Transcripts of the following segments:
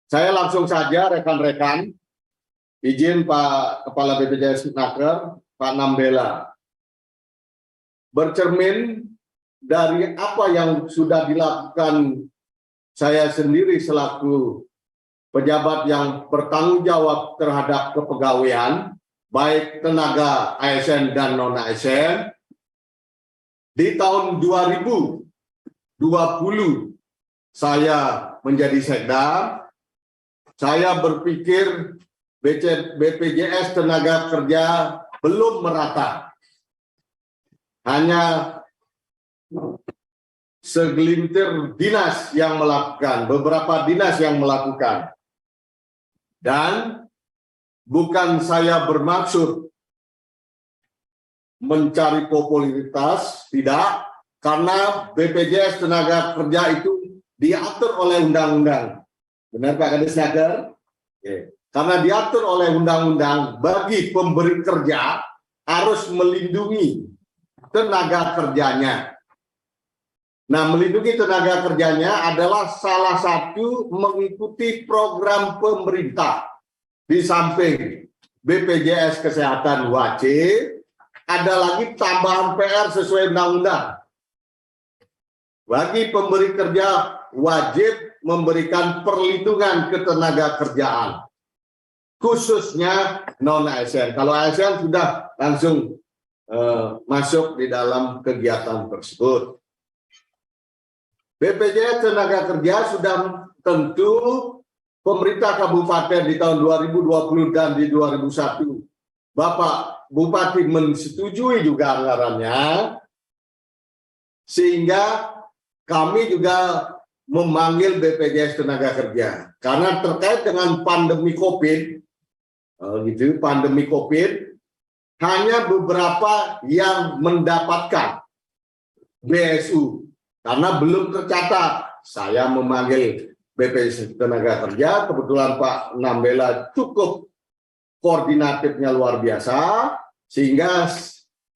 Saya langsung saja rekan-rekan, izin Pak Kepala BPJS Naker, Pak Nambela. Bercermin dari apa yang sudah dilakukan saya sendiri selaku pejabat yang bertanggung jawab terhadap kepegawaian, baik tenaga ASN dan non-ASN, di tahun 2020 saya menjadi sekda. Saya berpikir BPJS Tenaga Kerja belum merata. Hanya segelintir dinas yang melakukan, beberapa dinas yang melakukan. Dan bukan saya bermaksud mencari popularitas, tidak, karena BPJS Tenaga Kerja itu diatur oleh undang-undang. Benar Pak Kadis Naker? Karena diatur oleh undang-undang, bagi pemberi kerja harus melindungi tenaga kerjanya. Nah, melindungi tenaga kerjanya adalah salah satu mengikuti program pemerintah. Di samping BPJS Kesehatan wajib, ada lagi tambahan PR sesuai undang-undang. Bagi pemberi kerja wajib memberikan perlindungan ketenaga kerjaan, khususnya non-ASN. Kalau ASN sudah langsung masuk di dalam kegiatan tersebut. BPJS Tenaga Kerja sudah tentu pemerintah kabupaten di tahun 2020 dan di 2001, Bapak Bupati menyetujui juga anggarannya, sehingga kami juga memanggil BPJS Tenaga Kerja karena terkait dengan pandemi COVID, pandemi COVID, hanya beberapa yang mendapatkan BSU karena belum tercatat. Saya memanggil BPJS Tenaga Kerja, kebetulan Pak Nambela cukup koordinatifnya luar biasa, sehingga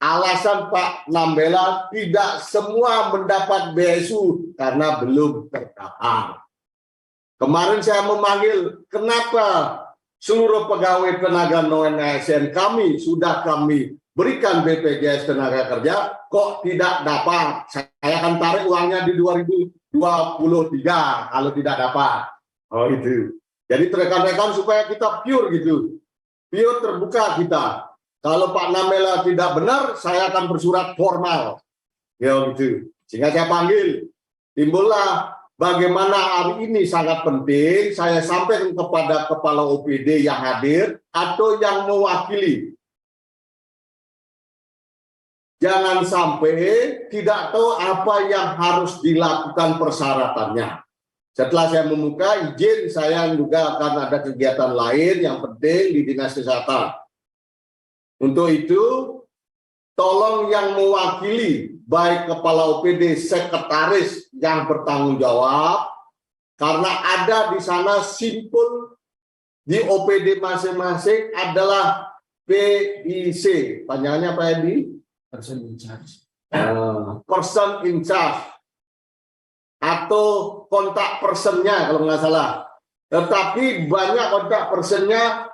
alasan Pak Nambela tidak semua mendapat BSU karena belum terdaftar. Kemarin saya memanggil, kenapa seluruh pegawai tenaga non-ASN kami sudah kami berikan BPJS Tenaga Kerja, kok tidak dapat? Saya akan tarik uangnya di 2023 kalau tidak dapat. Oh itu. Jadi rekan-rekan supaya kita pure gitu. Pure terbuka kita. Kalau Pak Nambela tidak benar, saya akan bersurat formal. Ya gitu. Sehingga saya panggil. Timbullah bagaimana hari ini sangat penting saya sampaikan kepada kepala OPD yang hadir atau yang mewakili. Jangan sampai tidak tahu apa yang harus dilakukan persyaratannya. Setelah saya membuka, izin saya juga akan ada kegiatan lain yang penting di Dinas Kesehatan. Untuk itu, tolong yang mewakili, baik kepala OPD, sekretaris yang bertanggung jawab, karena ada di sana simpul di OPD masing-masing adalah PIC. Panjangnya apa ya, Di? Person in charge. Person in charge. Atau kontak personnya kalau nggak salah. Tetapi banyak kontak personnya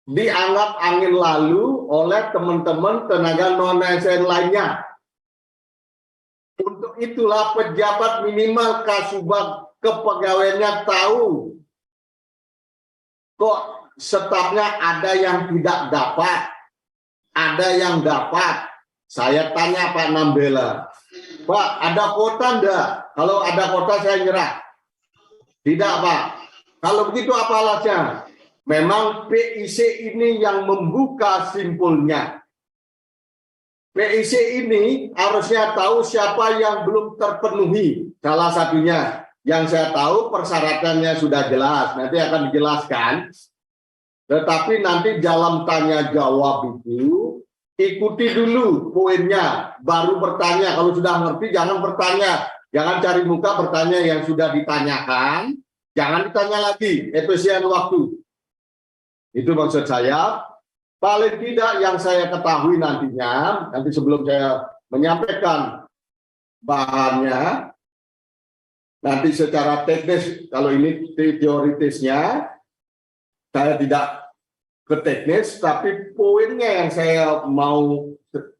dianggap angin lalu oleh teman-teman tenaga non-ASN lainnya. Untuk itulah pejabat minimal Kasubag kepegawaiannya tahu kok stafnya ada yang tidak dapat, ada yang dapat. Saya tanya Pak Nambela, Pak ada kota enggak? Kalau ada kota saya nyerah. Tidak Pak. Kalau begitu apa alasannya? Memang PIC ini yang membuka simpulnya. PIC ini harusnya tahu siapa yang belum terpenuhi. Salah satunya yang saya tahu persyaratannya sudah jelas, nanti akan dijelaskan. Tetapi nanti dalam tanya jawab itu ikuti dulu poinnya, baru bertanya. Kalau sudah ngerti jangan bertanya, jangan cari muka bertanya yang sudah ditanyakan, jangan ditanya lagi, efisien waktu. Itu maksud saya. Paling tidak yang saya ketahui nantinya, nanti sebelum saya menyampaikan bahannya, Nanti secara teknis, kalau ini teoritisnya, saya tidak ke teknis, tapi poinnya yang saya mau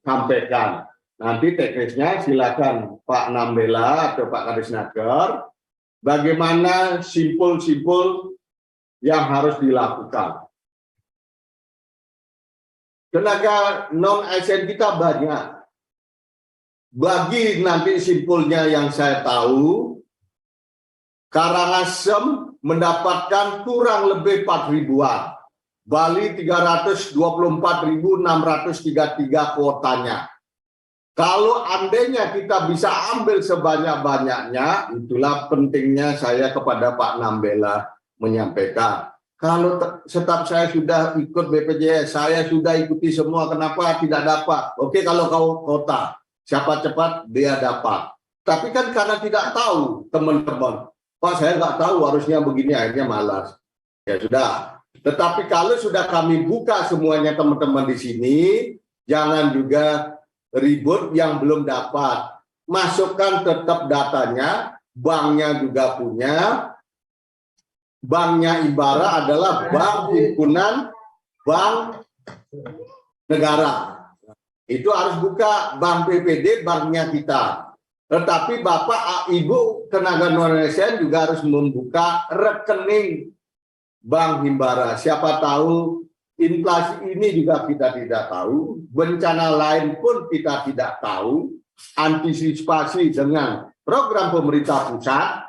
sampaikan. Nanti teknisnya silakan Pak Nambela atau Pak Kadisnaker, bagaimana simpul-simpul yang harus dilakukan. Tenaga non-ASN kita banyak. Bagi nanti simpulnya yang saya tahu, Karangasem mendapatkan kurang lebih 4 ribuan. Bali 324.633 kuotanya. Kalau andainya kita bisa ambil sebanyak-banyaknya, itulah pentingnya saya kepada Pak Nambela menyampaikan. Kalau tetap saya sudah ikut BPJS, saya sudah ikuti semua, kenapa tidak dapat? Oke, kalau kau kota, siapa cepat dia dapat. Tapi kan karena tidak tahu teman-teman, Pak saya nggak tahu harusnya begini, akhirnya malas. Ya sudah. Tetapi kalau sudah kami buka semuanya teman-teman di sini, jangan juga ribut yang belum dapat. Masukkan tetap datanya, banknya juga punya. Banknya Imbara adalah bank himpunan bank negara. Itu harus buka bank PPD, banknya kita. Tetapi Bapak, Ibu, tenaga non-ASN juga harus membuka rekening Bank Himbara. Siapa tahu inflasi ini juga kita tidak tahu, bencana lain pun kita tidak tahu. Antisipasi dengan program pemerintah pusat,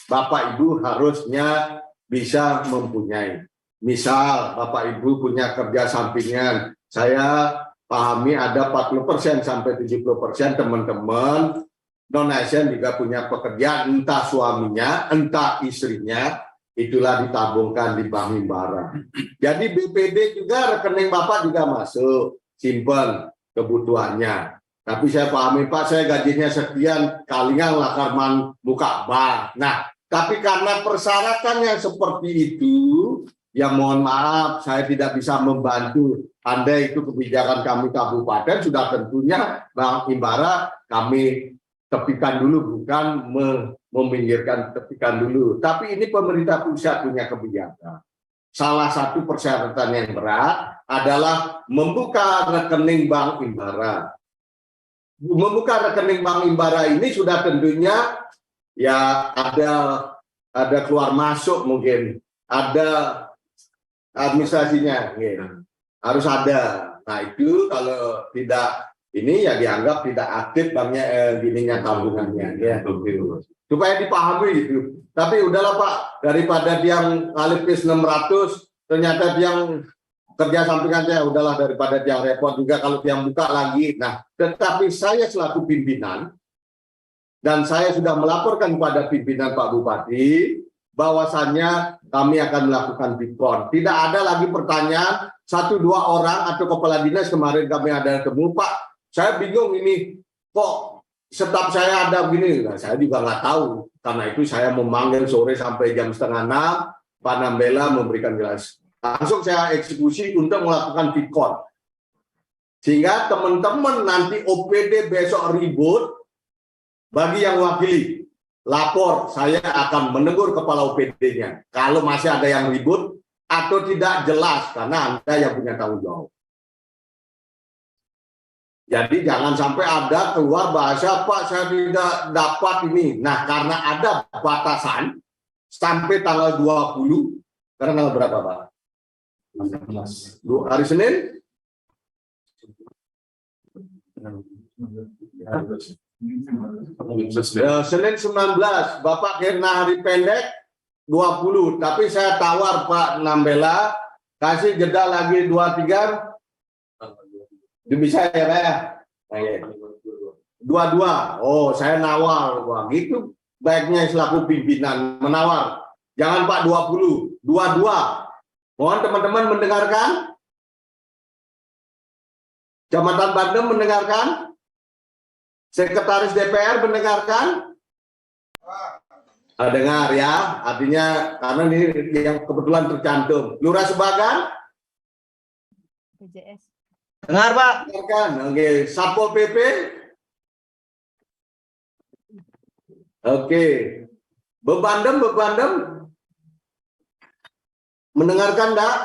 Bapak Ibu harusnya bisa mempunyai. Misal Bapak Ibu punya kerja sampingan, saya pahami ada 40% sampai 70% teman-teman non-ASN juga punya pekerjaan, entah suaminya, entah istrinya, itulah ditabungkan di Bank Himbara. Jadi BPD juga rekening Bapak juga masuk, simpen kebutuhannya. Tapi saya pahami Pak, saya gajinya sekian, kalinya lakarman buka bank. Nah, tapi karena persyaratannya seperti itu, ya mohon maaf, saya tidak bisa membantu. Andai itu kebijakan kami kabupaten, sudah tentunya Bank Himbara kami tepikan dulu, bukan meminggirkan, tepikan dulu. Tapi ini pemerintah pusat punya kebijakan. Salah satu persyaratan yang berat adalah membuka rekening Bank Himbara. Membuka rekening Bank Himbara ini sudah tentunya ya ada keluar masuk, mungkin ada administrasinya, ya. Harus ada. Nah itu kalau tidak ini ya dianggap tidak aktif banknya, gininya tabungannya, ya. Supaya dipahami gitu. Tapi udahlah Pak, daripada yang alipis 600 ternyata yang kerja sampingannya, udahlah daripada yang repot juga kalau yang buka lagi. Nah, tetapi saya selaku pimpinan dan saya sudah melaporkan kepada pimpinan Pak Bupati bahwasannya kami akan melakukan Bitcoin. Tidak ada lagi pertanyaan 1-2 orang atau kepala dinas kemarin kami ada ketemu, Pak, saya bingung ini kok staf saya ada begini. Nah, saya juga nggak tahu. Karena itu saya memanggil sore sampai jam 5:30, Pak Nambela memberikan jelas. Langsung saya eksekusi untuk melakukan Bitcoin. Sehingga teman-teman nanti OPD besok ribut, bagi yang wakili, lapor, saya akan menegur kepala OPD-nya. Kalau masih ada yang ribut atau tidak jelas, karena Anda yang punya tanggung jawab. Jadi jangan sampai ada keluar bahasa, Pak saya tidak dapat ini. Nah karena ada batasan sampai tanggal 20, karena tanggal berapa Pak? Hari Senin? Senin 19, Bapak kena hari pendek 20, tapi saya tawar Pak Nambela, kasih jeda lagi 2-3, bisa ya Pak ya? 22, oh saya nawar, wah gitu baiknya selaku pimpinan menawar, jangan Pak 20, 22. Mohon teman-teman mendengarkan, Kecamatan Bandem mendengarkan, Sekretaris DPR mendengarkan, dengar ya, artinya karena ini yang kebetulan tercantum. Lurah Sebagan, BPJS. Dengar Pak. dengarkan, oke. Satpol PP, oke. Bebandem, mendengarkan enggak?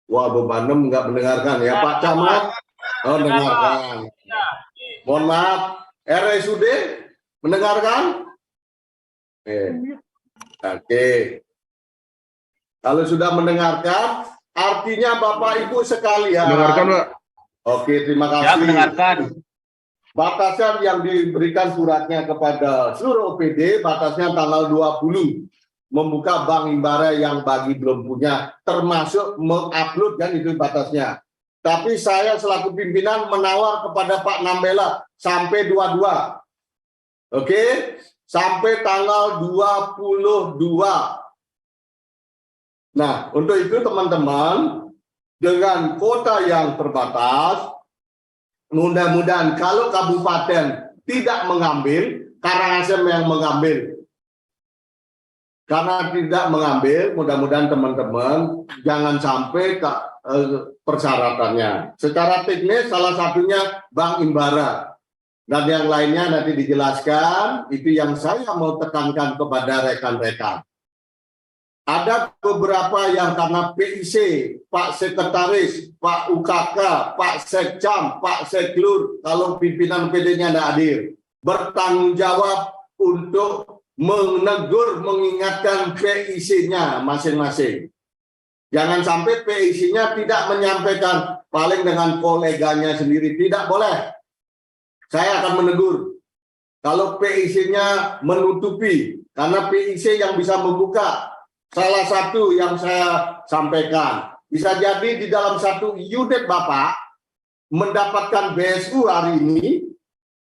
Wah, Bebandem nggak mendengarkan ya, Pak Camat. Oh, dengarkan. Mohon maaf, RSUD mendengarkan? Oke. Kalau sudah mendengarkan, artinya Bapak Ibu sekalian. Mendengarkan, Pak. Oke, terima kasih. Ya, mendengarkan. Batasan yang diberikan suratnya kepada seluruh OPD, batasnya tanggal 20. Membuka bank himbara yang bagi belum punya, termasuk mengupload, kan itu batasnya. Tapi saya selaku pimpinan menawar kepada Pak Nambela sampai 22. Oke, sampai tanggal 22. Nah, untuk itu teman-teman, dengan kota yang terbatas, mudah-mudahan kalau kabupaten tidak mengambil, Karangasem yang mengambil. Karena tidak mengambil, mudah-mudahan teman-teman jangan sampai persyaratannya. Secara teknis salah satunya Bank Himbara. Dan yang lainnya nanti dijelaskan, itu yang saya mau tekankan kepada rekan-rekan. Ada beberapa yang karena PIC, Pak Sekretaris, Pak UKK, Pak Sekcam, Pak Seklur, kalau pimpinan PD-nya tidak hadir, bertanggung jawab untuk menegur, mengingatkan PIC-nya masing-masing. Jangan sampai PIC-nya tidak menyampaikan, paling dengan koleganya sendiri, tidak boleh. Saya akan menegur. Kalau PIC-nya menutupi, karena PIC yang bisa membuka. Salah satu yang saya sampaikan, bisa jadi di dalam satu unit Bapak mendapatkan BSU hari ini,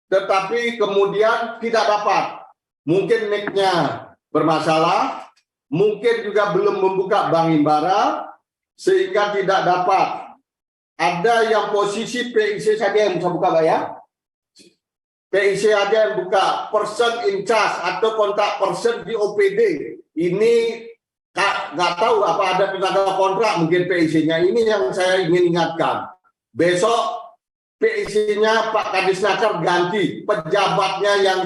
tetapi kemudian tidak dapat. Mungkin nick-nya bermasalah, mungkin juga belum membuka bank himbara, sehingga tidak dapat. Ada yang posisi PIC saja yang bisa buka, Pak ya? PIC aja yang buka, person in charge atau kontak person di OPD. Ini nggak tahu apa ada tenaga kontrak mungkin PIC-nya. Ini yang saya ingin ingatkan. Besok PIC-nya Pak Kadisnaker ganti, pejabatnya yang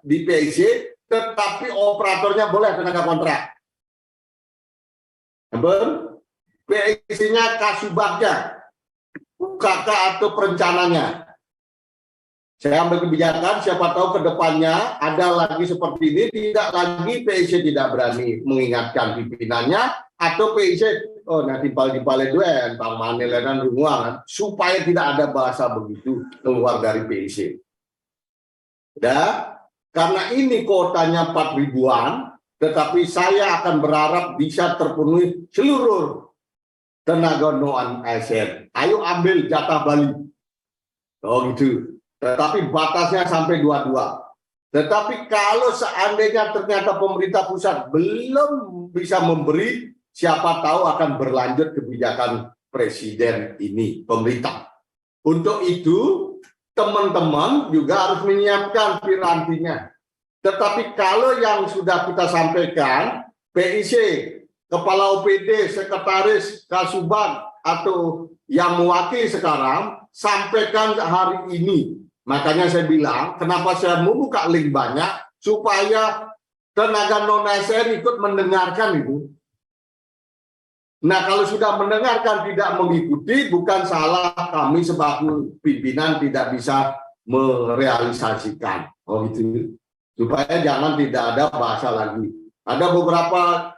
di PIC, tetapi operatornya boleh tenaga kontrak. PIC-nya Kasubagnya, UKK atau perencananya. Saya ambil kebijakan, siapa tahu ke depannya ada lagi seperti ini, tidak lagi PIC tidak berani mengingatkan pimpinannya, atau PIC, oh nanti timpal-timpal duen, Bang Manil dan Runguangan, supaya tidak ada bahasa begitu keluar dari PIC. Karena ini kotanya 4 ribuan, tetapi saya akan berharap bisa terpenuhi seluruh tenaga non ASN. Ayo ambil jatah Bali. Oh gitu. Tetapi batasnya sampai 22. Tetapi kalau seandainya ternyata pemerintah pusat belum bisa memberi, siapa tahu akan berlanjut kebijakan presiden ini, pemerintah. Untuk itu, teman-teman juga harus menyiapkan pirantinya. Tetapi kalau yang sudah kita sampaikan, PIC, Kepala OPD, Sekretaris, Kasubag, atau yang mewakili sekarang, sampaikan hari ini. Makanya saya bilang, kenapa saya membuka link banyak, supaya tenaga non-ASN ikut mendengarkan itu. Nah, kalau sudah mendengarkan tidak mengikuti, bukan salah kami sebagai pimpinan tidak bisa merealisasikan. Oh gitu. Supaya jangan tidak ada bahasa lagi. Ada beberapa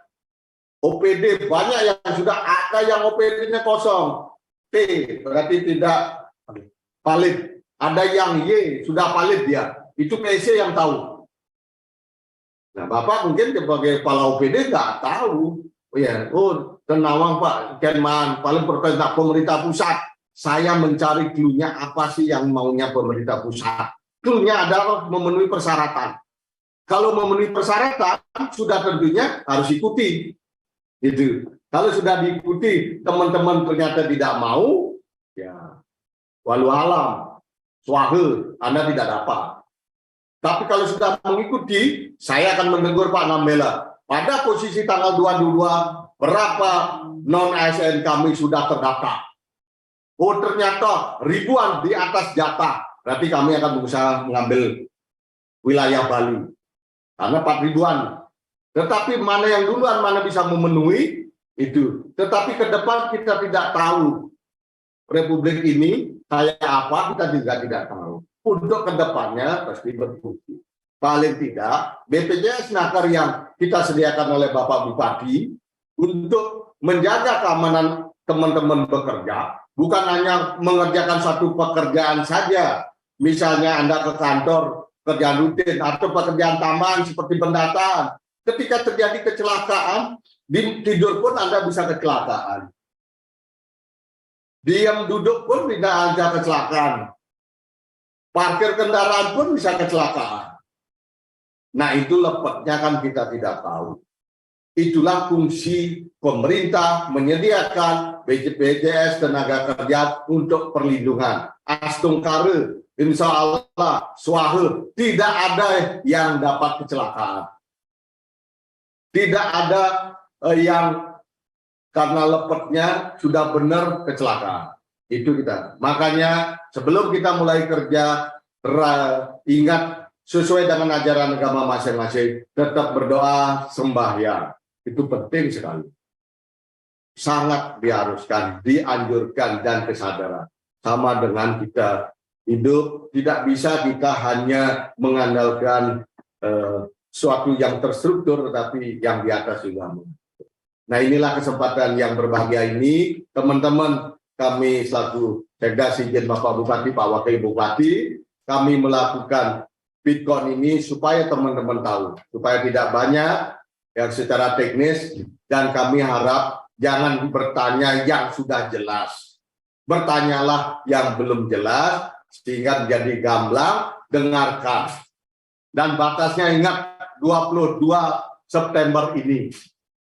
OPD, banyak yang sudah ada yang OPD-nya kosong. T, berarti tidak valid. Ada yang Y, sudah valid dia. Itu PC yang tahu. Nah, Bapak mungkin sebagai kepala OPD nggak tahu. Oh ya, Tenawang Pak, Kenman, paling perintah pemerintah pusat. Saya mencari clue-nya apa sih yang maunya pemerintah pusat. Clue-nya adalah memenuhi persyaratan. Kalau memenuhi persyaratan, sudah tentunya harus ikuti. Gitu. Kalau sudah diikuti, teman-teman ternyata tidak mau, ya walau alam. Swahil, Anda tidak dapat. Tapi kalau sudah mengikuti, saya akan menegur Pak Nambela. Pada posisi tanggal 22, berapa non-ASN kami sudah terdaftar? Oh ternyata ribuan di atas jatah. Berarti kami akan berusaha mengambil wilayah Bali. karena Pak Ridwan. Tetapi mana yang duluan, mana bisa memenuhi itu. Tetapi ke depan kita tidak tahu. Republik ini kayak apa, kita juga tidak tahu. Untuk ke depannya pasti berbukti. Paling tidak, BPJS Naker yang kita sediakan oleh Bapak Bupati untuk menjaga keamanan teman-teman bekerja, bukan hanya mengerjakan satu pekerjaan saja. Misalnya Anda ke kantor, pekerjaan rutin, atau pekerjaan tambahan seperti pendataan. Ketika terjadi kecelakaan, tidur pun Anda bisa kecelakaan. Diam duduk pun tidak ada kecelakaan. Parkir kendaraan pun bisa kecelakaan. Nah, itu lepetnya kan kita tidak tahu. Itulah fungsi pemerintah menyediakan BPJS tenaga kerja untuk perlindungan. Astungkare, insya Allah, suahe, tidak ada yang dapat kecelakaan. Tidak ada yang karena lepetnya sudah benar kecelakaan. Itu kita. Makanya sebelum kita mulai kerja, ingat sesuai dengan ajaran agama masing-masing, tetap berdoa, sembahyang. Itu penting sekali. Sangat diharuskan, dianjurkan, dan kesadaran. Sama dengan kita hidup, tidak bisa kita hanya mengandalkan suatu yang terstruktur, tetapi yang di atas juga. Nah, inilah kesempatan yang berbahagia ini, teman-teman kami selaku Sekda Sijen Bapak Bupati, Pak Wakil Bupati, kami melakukan Bitcoin ini supaya teman-teman tahu, supaya tidak banyak yang secara teknis, dan kami harap jangan bertanya yang sudah jelas. Bertanyalah yang belum jelas, sehingga menjadi gamblang, dengarkan. Dan batasnya ingat, 22 September ini.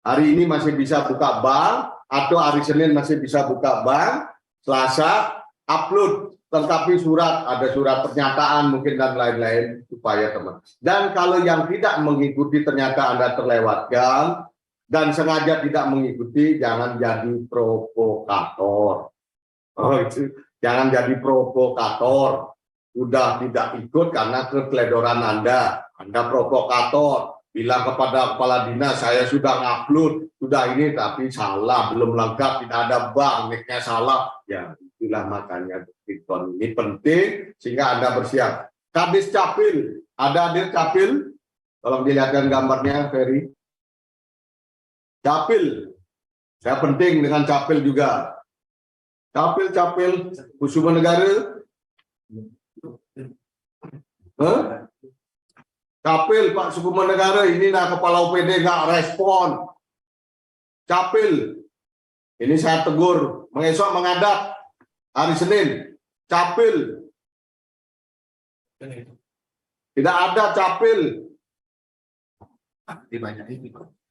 Hari ini masih bisa buka bank, atau hari Senin masih bisa buka bank, Selasa upload lengkapi surat, ada surat pernyataan mungkin dan lain-lain supaya teman. Dan kalau yang tidak mengikuti ternyata Anda terlewatkan dan sengaja tidak mengikuti, jangan jadi provokator. Oh, itu jangan jadi provokator. Sudah tidak ikut karena keteledoran Anda provokator. Bilang kepada kepala dinas, saya sudah ngupload, sudah ini, tapi salah, belum lengkap, tidak ada bank, nicknya salah. Ya, itulah makanya Bitcoin ini penting, sehingga Anda bersiap. Kadis Capil, ada hadir Capil? Tolong dilihatkan gambarnya, Ferry. Capil, saya penting dengan Capil juga. Capil, Kusuma Negara. Huh? Capil Pak Sukuma Negara, ini nah kepala UPD nggak respon. Capil, ini saya tegur, mengesok menghadap hari Senin. Capil, tidak ada Capil.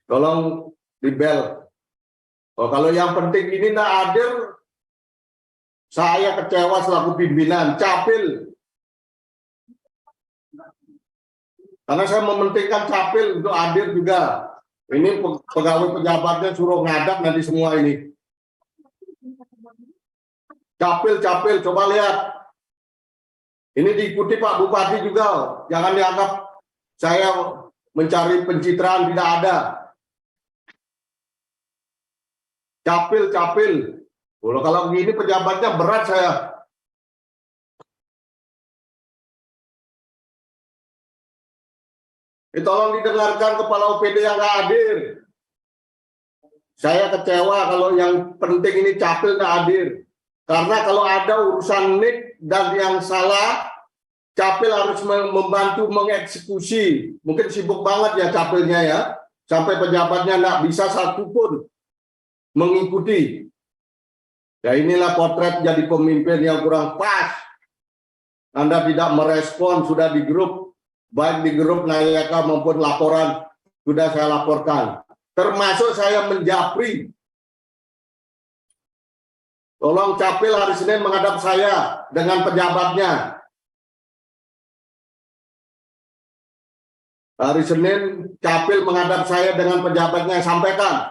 Tolong dibel. Oh, kalau yang penting ini nggak hadir, saya kecewa selaku pimpinan. Capil. Karena saya mementingkan Capil untuk hadir juga. Ini pegawai pejabatnya suruh ngadap nanti semua ini. Capil, coba lihat. Ini diikuti Pak Bupati juga. Jangan dianggap saya mencari pencitraan, tidak ada. Capil. Kalau begini pejabatnya berat saya. Tolong didengarkan kepala UPD yang nggak hadir. Saya kecewa kalau yang penting ini Capil nggak hadir. Karena kalau ada urusan NIK dan yang salah, Capil harus membantu mengeksekusi. Mungkin sibuk banget ya Capilnya ya. Sampai pejabatnya nggak bisa satupun mengikuti. Ya inilah potret jadi pemimpin yang kurang pas. Anda tidak merespon, sudah di grup. Baik di grup Nayaka maupun laporan sudah saya laporkan. Termasuk saya menjapri. Tolong Capil hari Senin menghadap saya dengan pejabatnya. Hari Senin Capil menghadap saya dengan pejabatnya, sampaikan.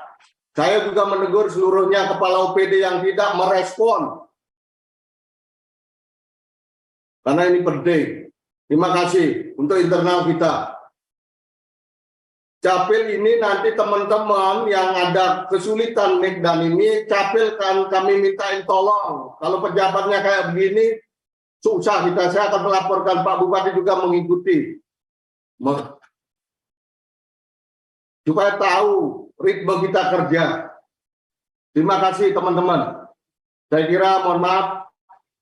Saya juga menegur seluruhnya kepala UPD yang tidak merespon. Karena ini penting. Terima kasih untuk internal kita. Capil ini nanti teman-teman yang ada kesulitan nih dan ini Capil kan kami mintain tolong. Kalau pejabatnya kayak begini susah kita. Saya akan melaporkan, Pak Bupati juga mengikuti supaya tahu ritme kita kerja. Terima kasih teman-teman. Saya kira mohon maaf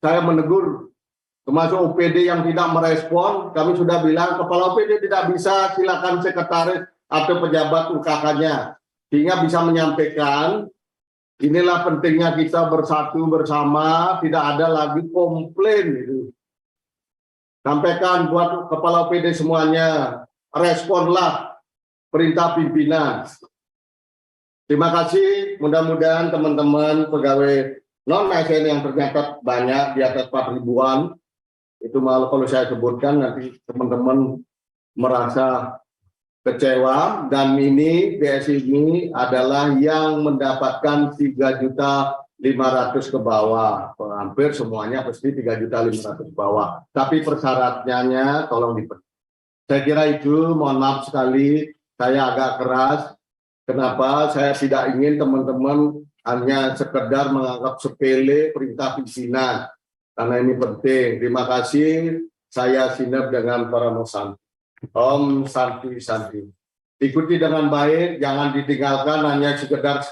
saya menegur termasuk OPD yang tidak merespon. Kami sudah bilang kepala OPD tidak bisa, silakan sekretaris atau pejabat UKK-nya sehingga bisa menyampaikan inilah pentingnya kita bersatu bersama, tidak ada lagi komplain itu. Sampaikan buat kepala OPD semuanya, responlah perintah pimpinan. Terima kasih, mudah-mudahan teman-teman pegawai non-ASN yang tercatat banyak di atas 4 ribuan, itu malah kalau saya sebutkan nanti teman-teman merasa kecewa, dan ini BSI ini adalah yang mendapatkan 3.500.000 ke bawah, hampir semuanya pasti 3.500.000 ke bawah, tapi persyaratannya tolong dipenuhi. Saya kira itu, mohon maaf sekali saya agak keras. Kenapa? Saya tidak ingin teman-teman hanya sekedar menganggap sepele perintah pimpinan, karena ini penting. Terima kasih. Saya sinep dengan para mosan. Om Santi Santi. Ikuti dengan baik, jangan ditinggalkan hanya sekedar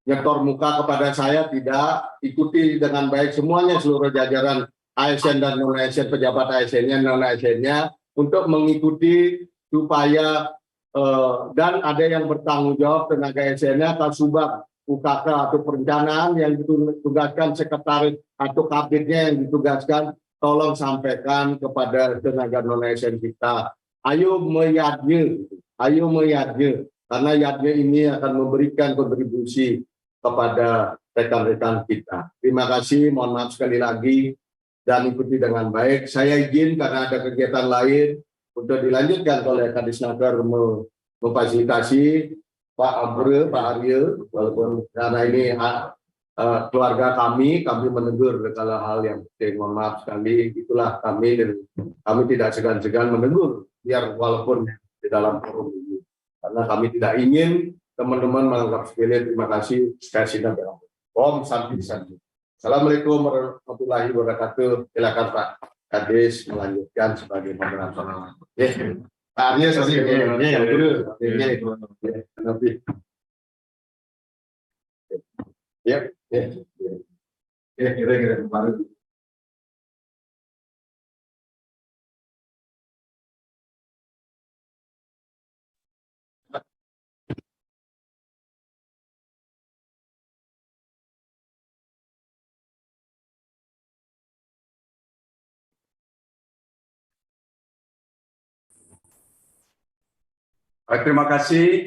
nyetor muka kepada saya, tidak. Ikuti dengan baik semuanya, seluruh jajaran ASN dan non-ASN, pejabat ASN-nya, non-ASN-nya, untuk mengikuti supaya dan ada yang bertanggung jawab tenaga ASN-nya, Kasubag, UKK atau perencanaan yang ditugaskan, sekretaris atau kabinetnya yang ditugaskan, tolong sampaikan kepada tenaga non-ASN kita. Ayo meyadnya, karena yadnya ini akan memberikan kontribusi kepada rekan-rekan kita. Terima kasih, mohon maaf sekali lagi, dan ikuti dengan baik. Saya izin karena ada kegiatan lain untuk dilanjutkan oleh Kadisnaker memfasilitasi Pak Amre, Pak Arya, walaupun karena ini keluarga kami menegur segala hal yang penting. Mohon maaf sekali, itulah kami, dan kami tidak segan-segan menegur, biar walaupun di dalam forum ini, karena kami tidak ingin teman-teman menganggap sepele. Terima kasih. Saya sidang dalam Om Santi Santi. Assalamualaikum warahmatullahi wabarakatuh. Silakan Pak Kadis melanjutkan sebagai moderator. Pak Arya, kira-kira kemarin. Terima kasih.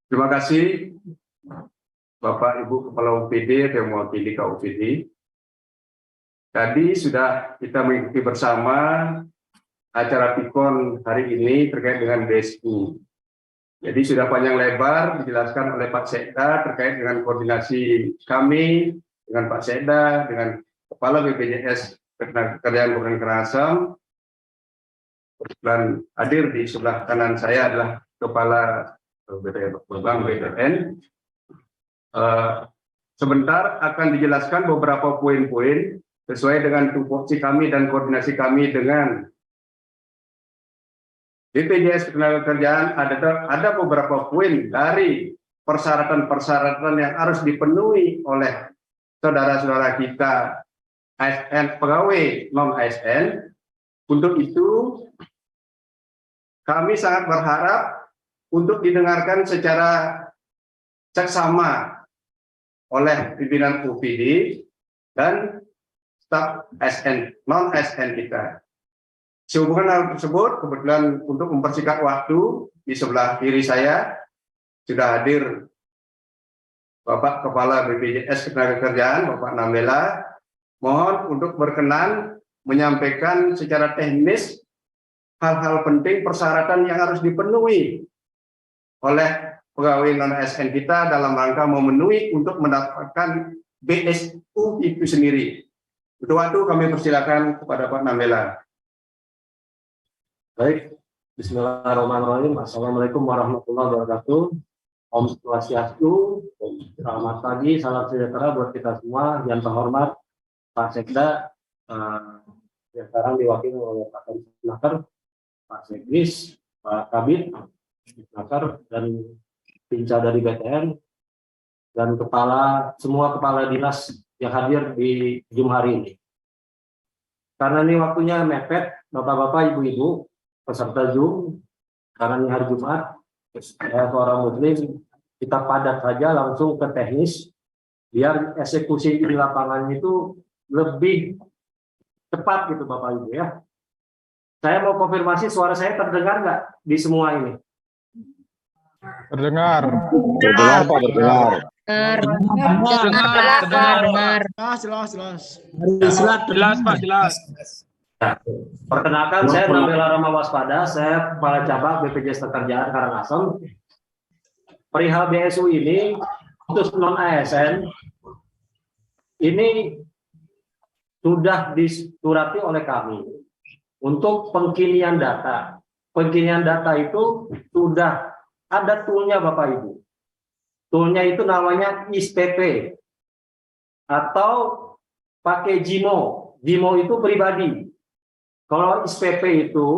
Terima kasih Bapak Ibu Kepala UPD yang mewakili KUPD. Tadi sudah kita mengikuti bersama acara PIKON hari ini terkait dengan BSI. Jadi sudah panjang lebar dijelaskan oleh Pak Sekda terkait dengan koordinasi kami dengan Pak Sekda, dengan Kepala BPJS Ketenagakerjaan Kabupaten Karangasem, dan hadir di sebelah kanan saya adalah Kepala Bank BPN. Sebentar akan dijelaskan beberapa poin-poin sesuai dengan tupoksi kami dan koordinasi kami dengan BPJS Ketenagakerjaan. Ada beberapa poin dari persyaratan-persyaratan yang harus dipenuhi oleh saudara-saudara kita ASN, pegawai non-ASN. Untuk itu kami sangat berharap untuk didengarkan secara seksama oleh pimpinan UPD dan staf ASN, non-ASN kita. Sehubungan hal tersebut, kebetulan untuk mempersingkat waktu, di sebelah kiri saya sudah hadir Bapak Kepala BPJS Ketenagakerjaan, Bapak Nambela. Mohon untuk berkenan menyampaikan secara teknis hal-hal penting persyaratan yang harus dipenuhi oleh pegawai non-ASN kita dalam rangka memenuhi untuk mendapatkan BSU itu sendiri. Untuk waktu kami persilakan kepada Pak Nambela. Baik, Bismillahirrahmanirrahim. Assalamualaikum warahmatullahi wabarakatuh. Om Swastiastu, selamat pagi, salam sejahtera buat kita semua. Yang terhormat Pak Sekda, yang sekarang diwakili oleh Pak Nakar, Pak Sekdis, Pak Kabit, Nakar, dan Pinca dari BTN, dan semua kepala dinas yang hadir di Zoom hari ini. Karena ini waktunya mepet, Bapak-bapak, Ibu-ibu, peserta Zoom, karena ini hari Jumat, saya seorang Muslim, kita padat saja langsung ke teknis, biar eksekusi di lapangan itu lebih cepat gitu Bapak-Ibu ya. Saya mau konfirmasi suara saya terdengar nggak di semua ini? Terdengar. Terdengar, Pak, terdengar. Dengar. Jelas, Pak, jelas. Perkenalkan, saya Nambela Rama Waspada, saya Kepala Cabang BPJS Ketenagakerjaan Karangasem. Perihal BSU ini, khusus non-ASN, ini sudah disurati oleh kami untuk pengkinian data. Pengkinian data itu sudah ada toolnya Bapak Ibu. Toolnya itu namanya ISPP atau pakai Gimo. Gimo itu pribadi. Kalau SPP itu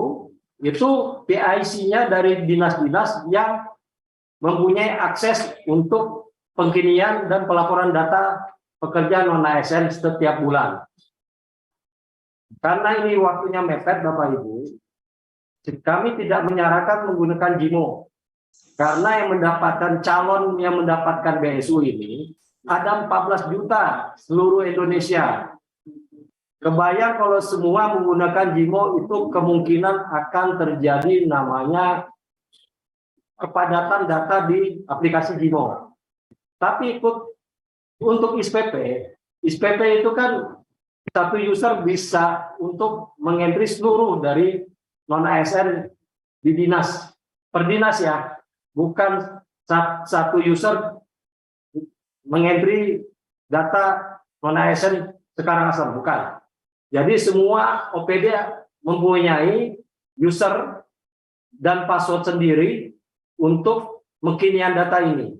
PIC-nya dari dinas-dinas yang mempunyai akses untuk pengkinian dan pelaporan data pekerja non-ASN setiap bulan. Karena ini waktunya mepet Bapak Ibu, kami tidak menyarankan menggunakan Gimo. Karena yang mendapatkan calon yang mendapatkan BSU ini ada 14 juta seluruh Indonesia. Kebayang kalau semua menggunakan Gimo itu kemungkinan akan terjadi namanya kepadatan data di aplikasi Gimo. Tapi untuk SPP itu kan satu user bisa untuk mengentri seluruh dari non-ASN di dinas, per dinas ya, bukan satu user mengentri data non-ASN sekarang asal, bukan. Jadi semua OPD mempunyai user dan password sendiri untuk pengkinian data ini.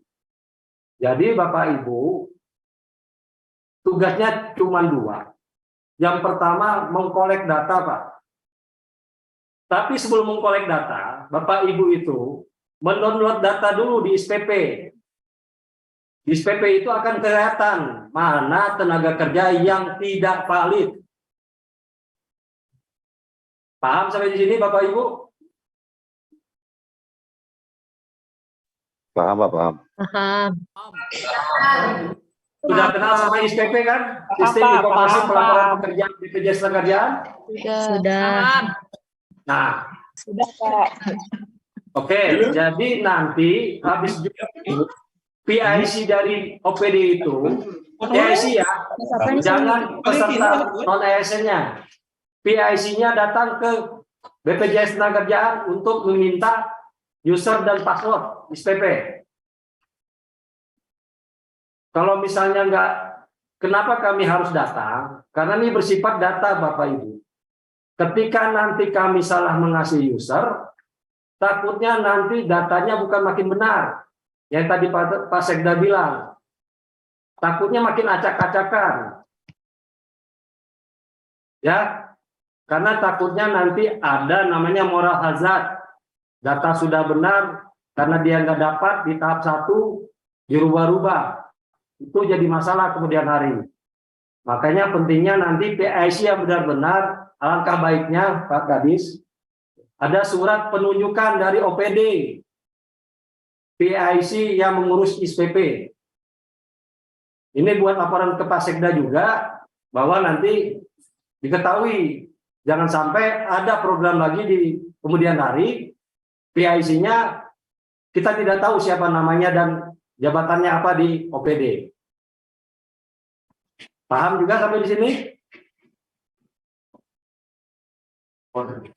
Jadi Bapak Ibu, tugasnya cuma dua. Yang pertama mengkolek data Pak. Tapi sebelum mengkolek data, Bapak Ibu itu mendownload data dulu di SPP. Di SPP itu akan kelihatan mana tenaga kerja yang tidak valid. Paham sampai di sini Bapak Ibu? Paham, Pak, paham. Sudah kenal sama SPP kan? Sistem Informasi Pelaporan Pekerjaan BPJS Ketenagakerjaan? Sudah. Nah, Sudah, Pak. oke, jadi nanti habis PIC dari OPD itu, PIC ya, jangan peserta non-ASN-nya. PIC-nya datang ke BPJS Ketenagakerjaan untuk meminta user dan password SPP. Kalau misalnya enggak, kenapa kami harus datang? Karena ini bersifat data Bapak Ibu. Ketika nanti kami salah mengasih user, takutnya nanti datanya bukan makin benar. Yang tadi Pak Sekda bilang, takutnya makin acak-acakan. Ya, karena takutnya nanti ada namanya moral hazard. Data sudah benar, karena dia nggak dapat di tahap 1, dirubah-rubah. Itu jadi masalah kemudian hari. Makanya pentingnya nanti PIC yang benar-benar, alangkah baiknya Pak Kadis, ada surat penunjukan dari OPD, PIC yang mengurus SPP. Ini buat laporan ke Pak Sekda juga, bahwa nanti diketahui, jangan sampai ada program lagi di kemudian hari, PIC-nya kita tidak tahu siapa namanya dan jabatannya apa di OPD. Paham juga sampai di sini?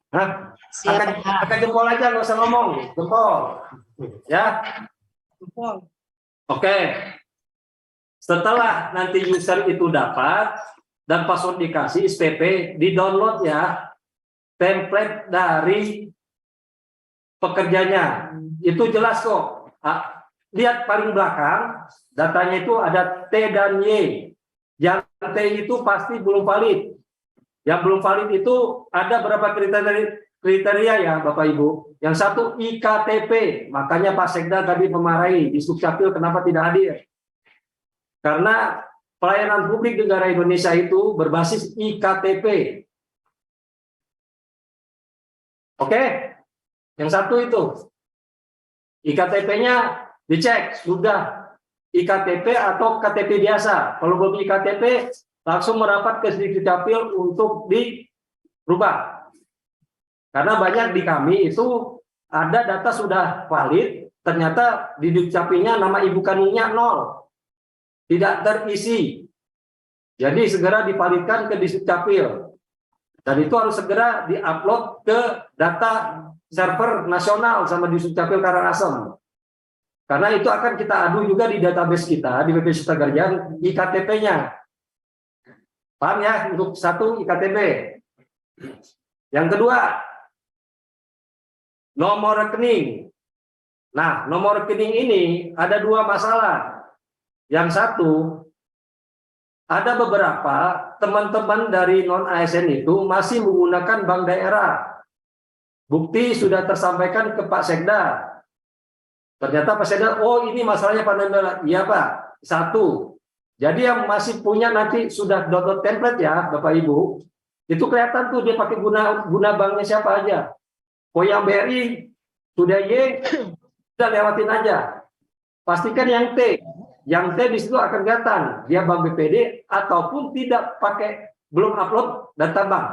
Hah? Angkat jempol aja, nggak usah ngomong. Jempol. Ya. Oke. Setelah nanti user itu dapat dan password dikasih SPP, di-download ya template dari pekerjanya. Itu jelas kok. Lihat paling belakang, datanya itu ada T dan Y. Yang T itu pasti belum valid. Yang belum valid itu ada berapa kriteria ya Bapak Ibu. Yang satu IKTP, makanya Pak Sekda tadi memarahi di Sukcapil kenapa tidak hadir. Karena pelayanan publik negara Indonesia itu berbasis IKTP. Oke, yang satu itu IKTP-nya dicek sudah IKTP atau KTP biasa. Kalau belum IKTP langsung merapat ke Dukcapil untuk dirubah. Karena banyak di kami itu ada data sudah valid, ternyata di Dukcapilnya nama ibu kandungnya 0. Tidak terisi. Jadi segera divalidkan ke Dukcapil. Dan itu harus segera diupload ke data server nasional sama di Dukcapil Karangasem. Karena itu akan kita adu juga di database kita, di BPJS Tenakerjaan, IKTP-nya. Paham ya? Untuk satu IKTP. Yang kedua, nomor rekening. Nah, nomor rekening ini ada dua masalah. Yang satu, ada beberapa teman-teman dari non-ASN itu masih menggunakan bank daerah. Bukti sudah tersampaikan ke Pak Sekda. Ternyata Pak Sekda, oh ini masalahnya Pak Nembela. Iya Pak, satu. Jadi yang masih punya nanti sudah download template ya Bapak Ibu. Itu kelihatan tuh dia pakai guna banknya siapa aja. Oh yang BRI, sudah Y, sudah lewatin aja. Pastikan yang T. Yang T di situ akan kelihatan dia bank BPD ataupun tidak pakai, belum upload data bank.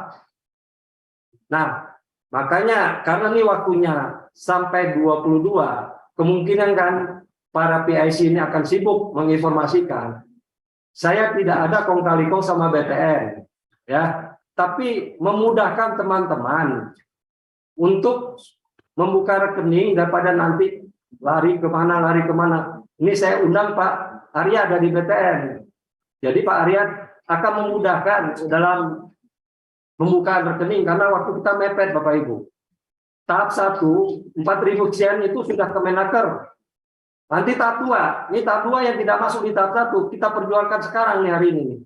Nah, makanya karena ini waktunya sampai 22, kemungkinan kan para PIC ini akan sibuk menginformasikan. Saya tidak ada kong kali kong sama BTN, ya, tapi memudahkan teman-teman untuk membuka rekening daripada nanti lari kemana. Ini saya undang Pak Arya dari BTN. Jadi Pak Arya akan memudahkan dalam membuka rekening karena waktu kita mepet Bapak Ibu. Tahap 1, 4.000 sekian itu sudah ke Menaker. Nanti tahap 2, ini tahap 2 yang tidak masuk di tahap 1, kita perjuangkan sekarang nih hari ini.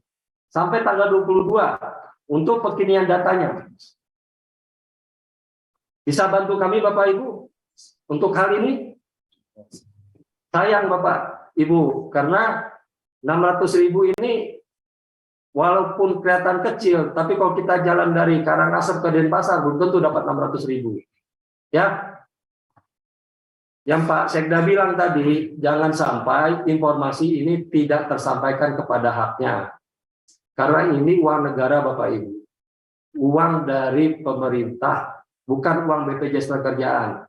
Sampai tanggal 22 untuk kekinian datanya. Bisa bantu kami Bapak Ibu untuk hal ini? Sayang Bapak Ibu, karena 600.000 ini walaupun kelihatan kecil, tapi kalau kita jalan dari Karangasem ke Denpasar belum tentu dapat 600.000. Ya, yang Pak Sekda bilang tadi, jangan sampai informasi ini tidak tersampaikan kepada haknya. Karena ini uang negara Bapak Ibu. Uang dari pemerintah, bukan uang BPJS Tenakerjaan.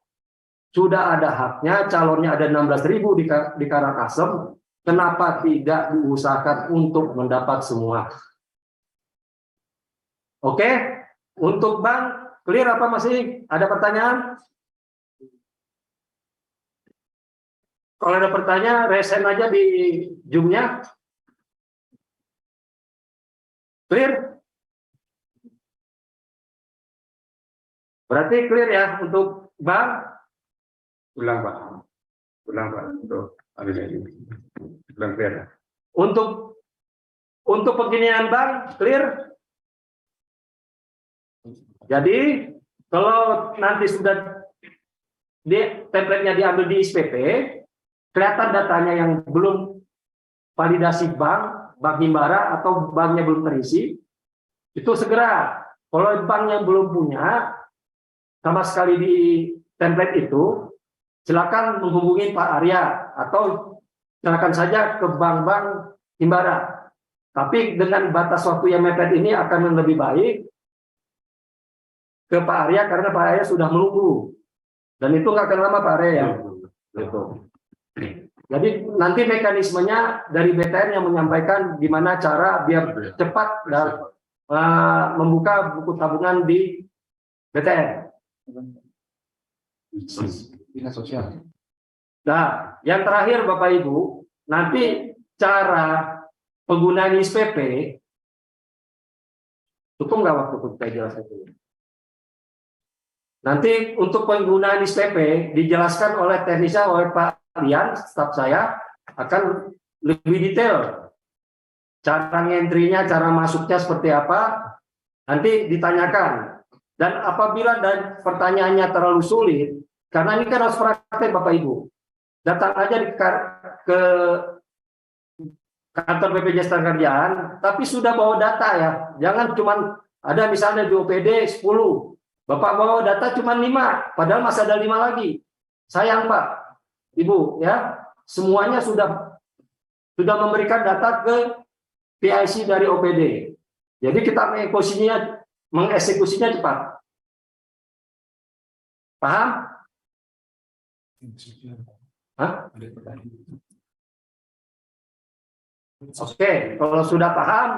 Sudah ada haknya, calonnya ada 16.000 di Karangasem, kenapa tidak diusahakan untuk mendapat semua? Oke, untuk bank, clear apa masih? Ada pertanyaan? Kalau ada pertanyaan, resen aja di Zoom-nya. Clear? Berarti clear ya untuk bank? Ulang Pak. Untuk hari ini. Ulang clear. Untuk penginian bank clear. Jadi kalau nanti sudah template-nya diambil di SPP, kelihatan datanya yang belum validasi bank himbara atau banknya belum terisi, itu segera. Kalau bank yang belum punya sama sekali di template itu, silakan menghubungi Pak Arya atau silakan saja ke bank-bank himbara. Tapi dengan batas waktu yang mepet ini akan lebih baik ke Pak Arya karena Pak Arya sudah menunggu. Dan itu nggak akan lama Pak Arya ya. Gitu. Jadi nanti mekanismenya dari BTN yang menyampaikan gimana cara biar cepat dan membuka buku tabungan di BTN. Dinas sosial. Nah, yang terakhir Bapak Ibu, nanti cara penggunaan SPP, cukup nggak waktu kita jelaskan dulu? Nanti untuk penggunaan SPP dijelaskan oleh teknisnya oleh Pak Rian, staf saya akan lebih detail. Cara ngentrinya, cara masuknya seperti apa, nanti ditanyakan. Dan apabila pertanyaannya terlalu sulit, karena ini kan harus praktek Bapak Ibu, datang aja ke kantor BPJS Tenagakerjaan, tapi sudah bawa data ya. Jangan cuma ada misalnya di OPD 10, Bapak bawa data cuma 5, padahal masih ada 5 lagi. Sayang Pak, Ibu ya, semuanya sudah memberikan data ke PIC dari OPD. Jadi kita mengeksekusinya cepat. Paham? Hah? Oke, kalau sudah paham,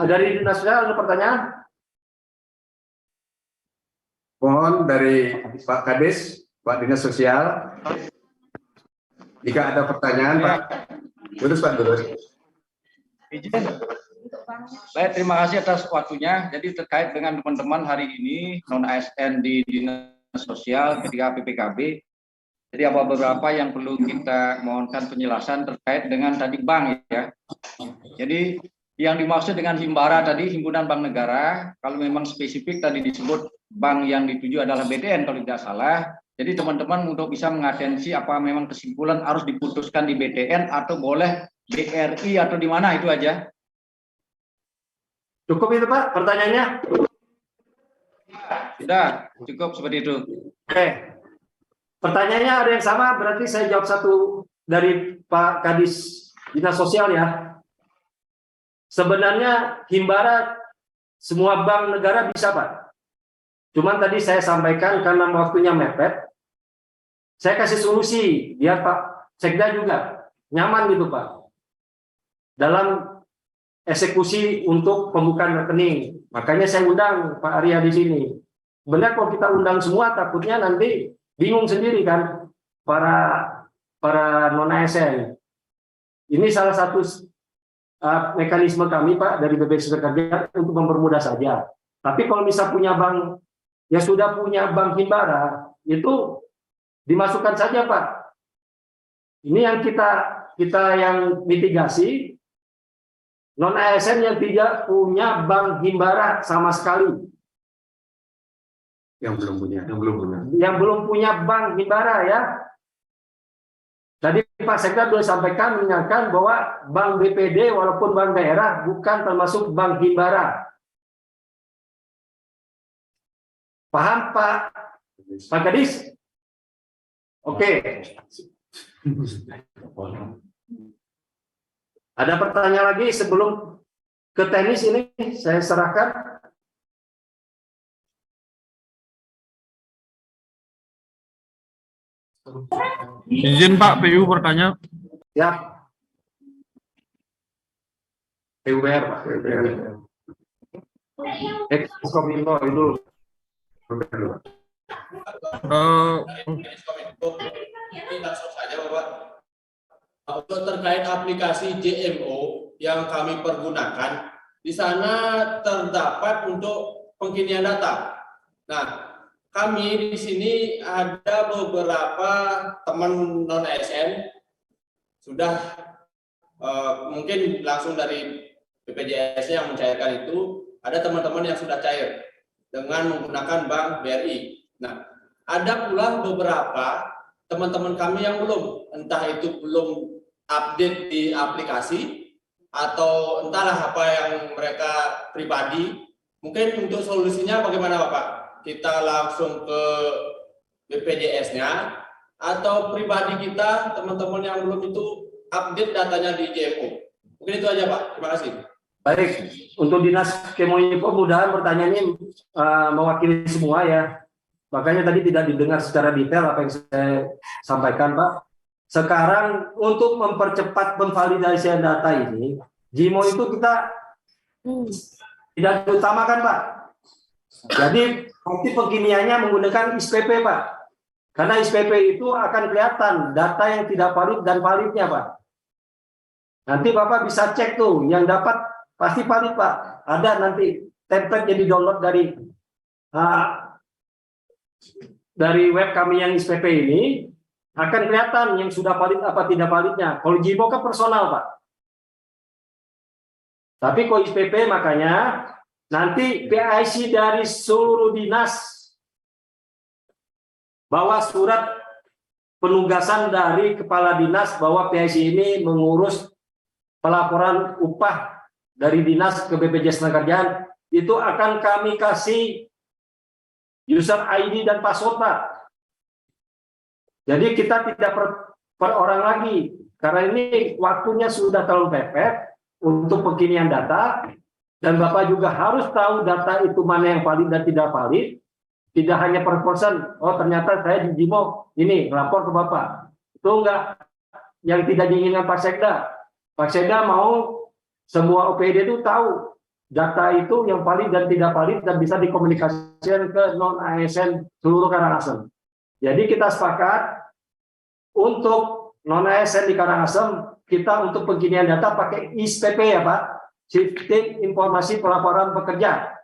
dari Dinas Sosial ada pertanyaan? Mohon dari Pak Kades, Pak Dinas Sosial, jika ada pertanyaan Pak, terus Pak Terus. Izin. Baik, terima kasih atas waktunya. Jadi terkait dengan teman-teman hari ini non ASN di Dinas Sosial ketika PPKB, jadi ada beberapa yang perlu kita mohonkan penjelasan terkait dengan tadi bank ya. Jadi yang dimaksud dengan himbara tadi, Himpunan Bank Negara, kalau memang spesifik tadi disebut bank yang dituju adalah BTN kalau tidak salah. Jadi teman-teman untuk bisa mengatensi apa memang kesimpulan harus diputuskan di BTN atau boleh BRI atau di mana, itu aja. Cukup itu Pak pertanyaannya? Sudah, cukup seperti itu. Oke. Pertanyaannya ada yang sama, berarti saya jawab satu dari Pak Kadis Dinas Sosial ya. Sebenarnya himbara semua bank negara bisa Pak. Cuman tadi saya sampaikan karena waktunya mepet, saya kasih solusi biar Pak Sekda juga nyaman gitu Pak. Dalam eksekusi untuk pembukaan rekening. Makanya saya undang Pak Arya di sini. Benar kalau kita undang semua takutnya nanti bingung sendiri kan para non ASN. Ini salah satu mekanisme kami Pak dari BPJS Tenagakerjaan untuk mempermudah saja. Tapi kalau misal punya bank yang sudah punya bank himbara itu dimasukkan saja Pak. Ini yang kita yang mitigasi non ASN yang tidak punya bank himbara sama sekali. Yang belum punya bank himbara ya. Tadi Pak Sekda sudah sampaikan mengingatkan bahwa bank BPD walaupun bank daerah bukan termasuk bank himbara. Paham Pak Kadis? Oke. Ada pertanyaan lagi sebelum ke teknis ini saya serahkan. Izin Pak, PU bertanya. Ya. PUR Pak. Kominfo itu. Langsung saja Bapak. Untuk terkait aplikasi JMO yang kami pergunakan, di sana terdapat untuk pengkinian data. Nah, kami di sini ada beberapa teman non ASN sudah mungkin langsung dari BPJS yang mencairkan itu, ada teman-teman yang sudah cair dengan menggunakan bank BRI. Nah, ada pula beberapa teman-teman kami yang belum, entah itu belum update di aplikasi atau entahlah apa yang mereka pribadi. Mungkin untuk solusinya bagaimana Bapak? Kita langsung ke BPJS-nya atau pribadi kita, teman-teman yang belum itu update datanya di JMO. Mungkin itu aja Pak, terima kasih. Baik, untuk Dinas Kemenkominfo mudah-mudahan pertanyaannya mewakili semua ya. Makanya tadi tidak didengar secara detail apa yang saya sampaikan Pak. Sekarang untuk mempercepat pemvalidasian data ini, JIMO itu kita tidak diutamakan Pak. Jadi nanti pengkiniannya menggunakan SPP Pak. Karena SPP itu akan kelihatan data yang tidak valid dan validnya, Pak. Nanti Bapak bisa cek tuh, yang dapat pasti valid, Pak. Ada nanti template yang di-download dari web kami yang SPP ini, akan kelihatan yang sudah valid apa tidak validnya. Kalau JIBO kan personal, Pak. Tapi kalau SPP makanya nanti PIC dari seluruh dinas bawa surat penugasan dari kepala dinas bahwa PIC ini mengurus pelaporan upah dari dinas ke BPJS Tenagakerjaan, itu akan kami kasih user ID dan password, Pak. Jadi kita tidak per orang lagi, karena ini waktunya sudah terlalu mepet untuk pengkinian data, dan Bapak juga harus tahu data itu mana yang valid dan tidak valid. Tidak hanya per person, oh ternyata saya di JIMO, ini lapor ke Bapak. Itu enggak yang tidak diinginkan Pak Sekda. Pak Sekda mau semua OPD itu tahu data itu yang valid dan tidak valid dan bisa dikomunikasikan ke non-ASN seluruh Karangasem. Jadi kita sepakat untuk non-ASN di Karangasem, kita untuk pengkinian data pakai SPP ya Pak, Sistem Informasi Pelaporan Pekerja.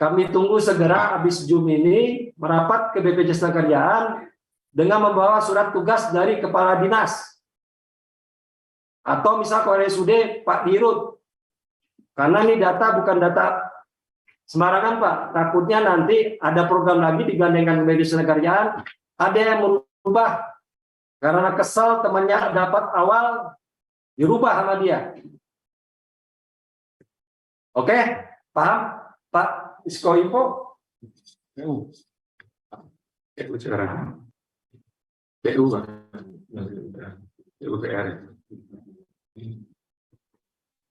Kami tunggu segera habis Zoom ini merapat ke BPJS Tenagakerjaan dengan membawa surat tugas dari kepala dinas. Atau misal ke RSUD Pak Dirut. Karena ini data bukan data sembarangan, Pak. Takutnya nanti ada program lagi digandengkan BPJS Tenagakerjaan, ada yang merubah karena kesal temannya dapat awal dirubah sama dia. Oke, paham Pak Iskoinfo? PU sekarang. PU Pak. PUPR.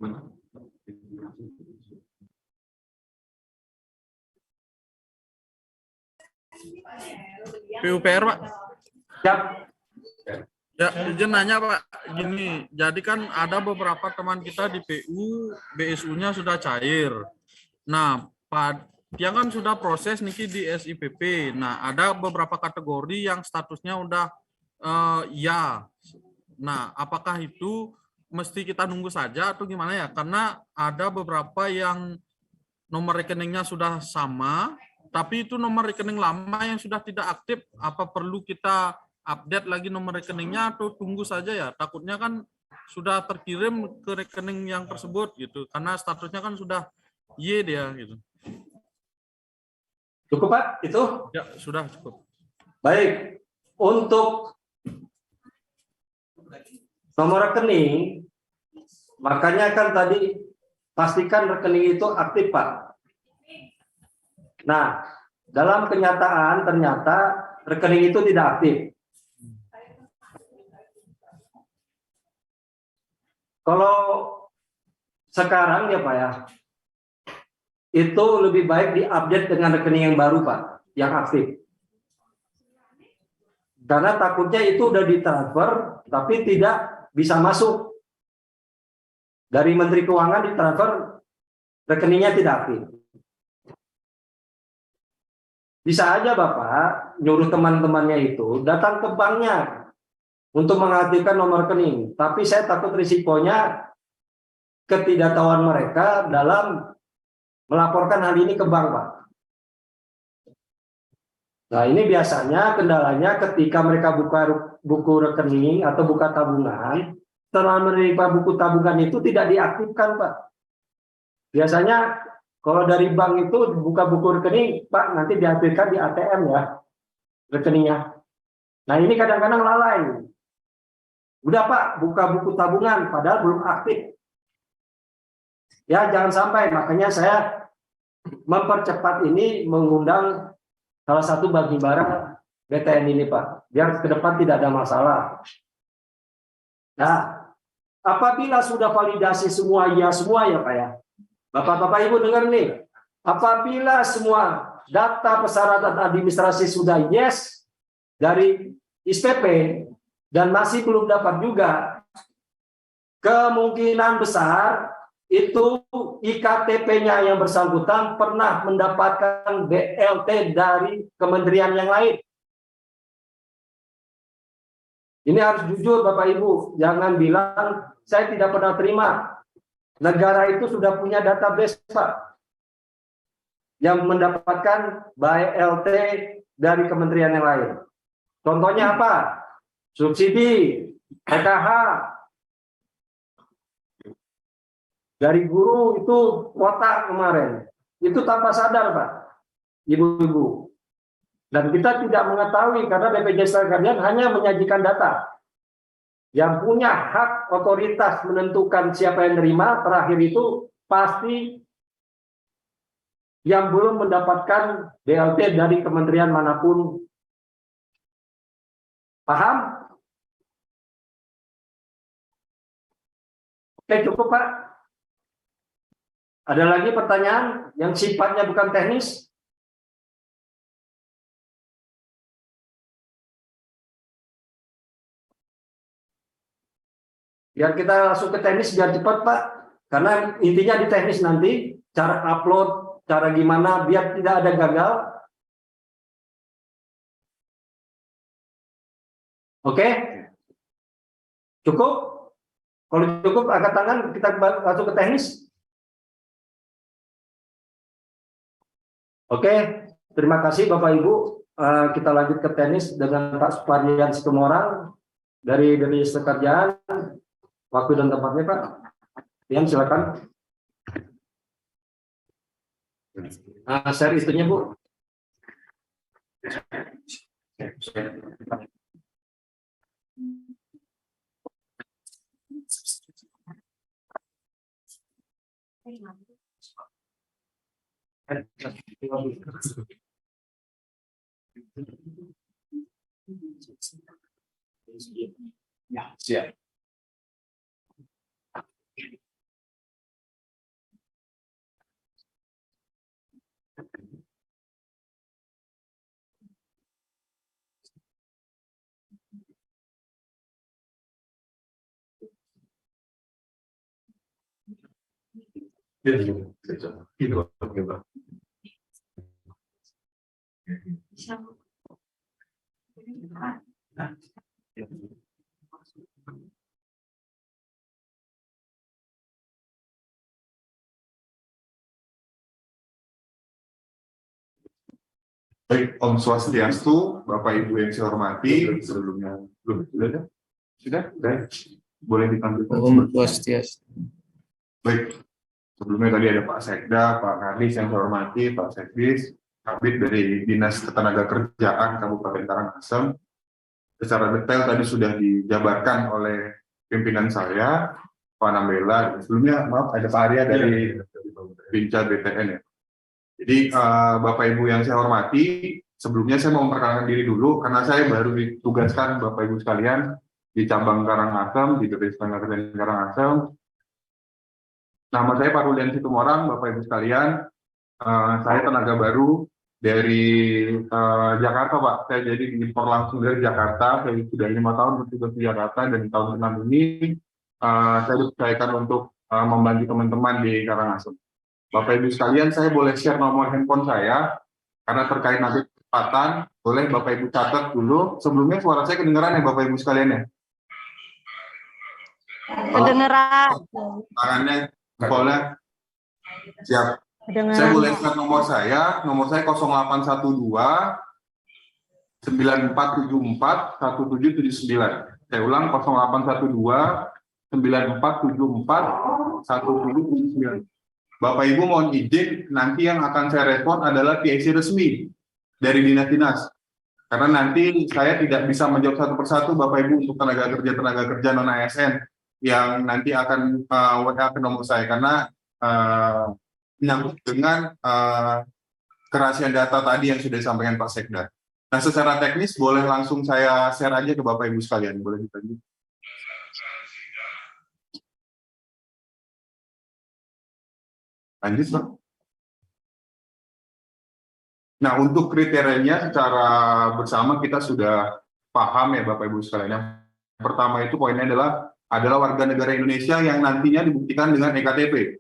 Mana? PUPR, Pak. Siap. Ya, izin nanya Pak, gini, jadi kan ada beberapa teman kita di PU, BSU-nya sudah cair. Nah, dia kan sudah proses niki di SIPP. Nah, ada beberapa kategori yang statusnya udah ya. Nah, apakah itu mesti kita nunggu saja atau gimana ya? Karena ada beberapa yang nomor rekeningnya sudah sama, tapi itu nomor rekening lama yang sudah tidak aktif. Apa perlu kita update lagi nomor rekeningnya atau tunggu saja ya? Takutnya kan sudah terkirim ke rekening yang tersebut gitu, karena statusnya kan sudah Y dia gitu. Cukup Pak, itu? Ya, sudah cukup. Baik, untuk nomor rekening, makanya kan tadi pastikan rekening itu aktif Pak. Nah, dalam kenyataan ternyata rekening itu tidak aktif. Kalau sekarang ya Pak ya, itu lebih baik diupdate dengan rekening yang baru Pak, yang aktif. Karena takutnya itu udah ditransfer, tapi tidak bisa masuk. Dari Menteri Keuangan ditransfer, rekeningnya tidak aktif. Bisa aja Bapak nyuruh teman-temannya itu datang ke banknya untuk mengaktifkan nomor rekening. Tapi saya takut risikonya ketidaktahuan mereka dalam melaporkan hal ini ke bank, Pak. Nah, ini biasanya kendalanya ketika mereka buka buku rekening atau buka tabungan, setelah menerima buku tabungan itu tidak diaktifkan, Pak. Biasanya kalau dari bank itu buka buku rekening, Pak, nanti diaktifkan di ATM ya, rekeningnya. Nah, ini kadang-kadang lalai. Udah Pak, buka buku tabungan, padahal belum aktif. Ya, jangan sampai, makanya saya mempercepat ini mengundang salah satu bank himbara BTN ini Pak, biar ke depan tidak ada masalah. Nah, apabila sudah validasi semua ya Pak ya, Bapak-Bapak Ibu dengar nih, apabila semua data persyaratan administrasi sudah yes dari SPP dan masih belum dapat juga, kemungkinan besar itu IKTP-nya yang bersangkutan pernah mendapatkan BLT dari kementerian yang lain. Ini harus jujur Bapak Ibu, jangan bilang saya tidak pernah terima. Negara itu sudah punya database Pak, yang mendapatkan BLT dari kementerian yang lain. Contohnya apa? Subsidi, PKH, dari guru itu kuota kemarin. Itu tanpa sadar Pak, Ibu-ibu. Dan kita tidak mengetahui karena BPJS Tenaga hanya menyajikan data. Yang punya hak otoritas menentukan siapa yang terima terakhir itu pasti yang belum mendapatkan BLT dari kementerian manapun. Paham? Oke, cukup Pak. Ada lagi pertanyaan yang sifatnya bukan teknis? Biar kita langsung ke teknis biar cepat Pak. Karena intinya di teknis nanti, cara upload, cara gimana biar tidak ada gagal. Oke? Cukup? Kalau cukup angkat tangan, kita langsung ke teknis. Oke, terima kasih Bapak Ibu. Kita lanjut ke teknis dengan Pak Supardian Situmorang dari BPJS Tenaga. Waktu dan tempatnya Pak. Yang silakan. Share itunya Bu. Ya, siap. Baik, Om Swastiastu, Bapak Ibu yang saya hormati, sebelumnya sudah, boleh ditampilkan. Om Swastiastu. Baik, sebelumnya tadi ada Pak Sekda, Pak Kadis yang saya hormati, Pak Sekdis, Kabid dari Dinas Ketenagakerjaan Kabupaten Karangasem. Secara detail tadi sudah dijabarkan oleh pimpinan saya, Pak Nambela. Sebelumnya, maaf, ada Pak Arya dari Binca BTN ya. Jadi Bapak Ibu yang saya hormati, sebelumnya saya mau memperkenalkan diri dulu karena saya baru ditugaskan Bapak Ibu sekalian di cabang Karangasem, di BPJS Tenaga Karangasem. Nama saya Pak Rulian Situmorang, Bapak Ibu sekalian. Saya tenaga baru dari Jakarta Pak. Saya jadi diimpor langsung dari Jakarta. Saya sudah 5 tahun bertugas di Jakarta dan tahun ke-6 ini saya dipercayakan untuk membantu teman-teman di Karangasem. Bapak Ibu sekalian, saya boleh share nomor handphone saya, karena terkait nanti kecepatan, boleh Bapak Ibu catat dulu. Sebelumnya suara saya kedengeran ya Bapak Ibu sekalian ya? Kedengeran. Tangannya, boleh. Siap. Kedengeran. Saya boleh share nomor saya 0812 9474 1779. Saya ulang 0812 9474 1779. Bapak Ibu mohon izin, nanti yang akan saya respon adalah PIC resmi dari dinas-dinas. Karena nanti saya tidak bisa menjawab satu persatu Bapak Ibu untuk tenaga kerja non ASN yang nanti akan WA ke nomor saya karena menyangkut dengan kerahasiaan data tadi yang sudah disampaikan Pak Sekda. Nah, secara teknis boleh langsung saya share aja ke Bapak Ibu sekalian, boleh ditanya. Lanjut, Pak. Nah, untuk kriterianya secara bersama kita sudah paham ya Bapak Ibu sekalian. Yang pertama itu poinnya adalah warga negara Indonesia yang nantinya dibuktikan dengan EKTP.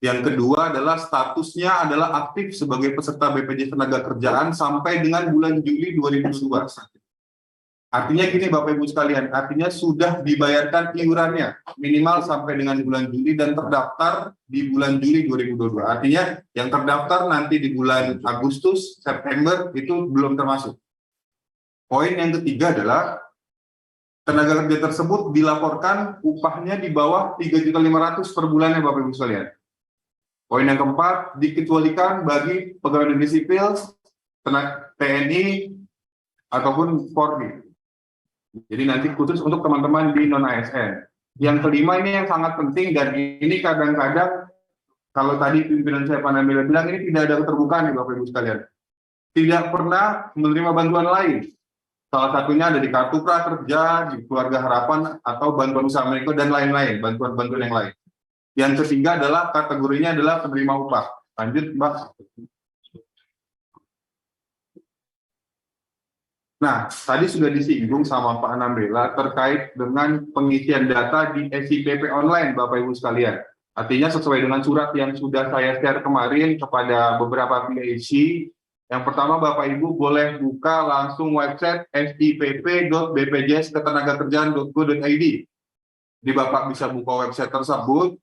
Yang kedua adalah statusnya adalah aktif sebagai peserta BPJS Tenaga Kerjaan sampai dengan bulan Juli 2022. Artinya gini Bapak Ibu sekalian, artinya sudah dibayarkan iurannya minimal sampai dengan bulan Juli dan terdaftar di bulan Juli 2022. Artinya yang terdaftar nanti di bulan Agustus, September itu belum termasuk. Poin yang ketiga adalah tenaga kerja tersebut dilaporkan upahnya di bawah 3.500.000 per bulannya Bapak Ibu sekalian. Poin yang keempat, dikecualikan bagi pegawai negeri sipil, TNI, ataupun Polri. Jadi nanti khusus untuk teman-teman di non-ASN. Yang kelima ini yang sangat penting dan ini kadang-kadang kalau tadi pimpinan saya Pak Nabila bilang ini tidak ada keterbukaan nih Bapak Ibu sekalian. Tidak pernah menerima bantuan lain. Salah satunya ada di Kartu Prakerja, di Keluarga Harapan, atau bantuan usaha mikro dan lain-lain, bantuan-bantuan yang lain. Yang ketiga adalah kategorinya adalah penerima upah. Lanjut Mbak. Nah, tadi sudah disinggung sama Pak Nabila terkait dengan pengisian data di SIPP online, Bapak Ibu sekalian. Artinya sesuai dengan surat yang sudah saya share kemarin kepada beberapa PIC. Yang pertama, Bapak Ibu boleh buka langsung website sipp.bpjsketenagakerjaan.go.id. Jadi Bapak bisa buka website tersebut.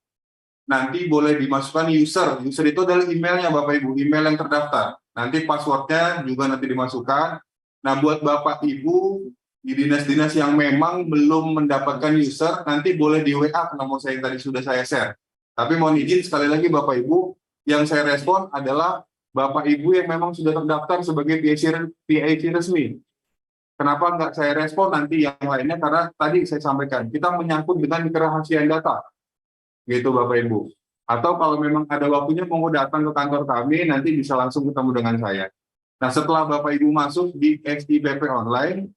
Nanti boleh dimasukkan user. User itu adalah emailnya Bapak Ibu, email yang terdaftar. Nanti passwordnya juga nanti dimasukkan. Nah, buat Bapak Ibu di dinas-dinas yang memang belum mendapatkan user, nanti boleh di WA ke nomor saya yang tadi sudah saya share. Tapi mohon izin sekali lagi Bapak Ibu, yang saya respon adalah Bapak Ibu yang memang sudah terdaftar sebagai PIC resmi. Kenapa nggak saya respon nanti yang lainnya? Karena tadi saya sampaikan, kita menyangkut dengan kerahasiaan data. Gitu Bapak Ibu. Atau kalau memang ada waktunya mau datang ke kantor kami, nanti bisa langsung ketemu dengan saya. Nah, setelah Bapak Ibu masuk di SIPP online,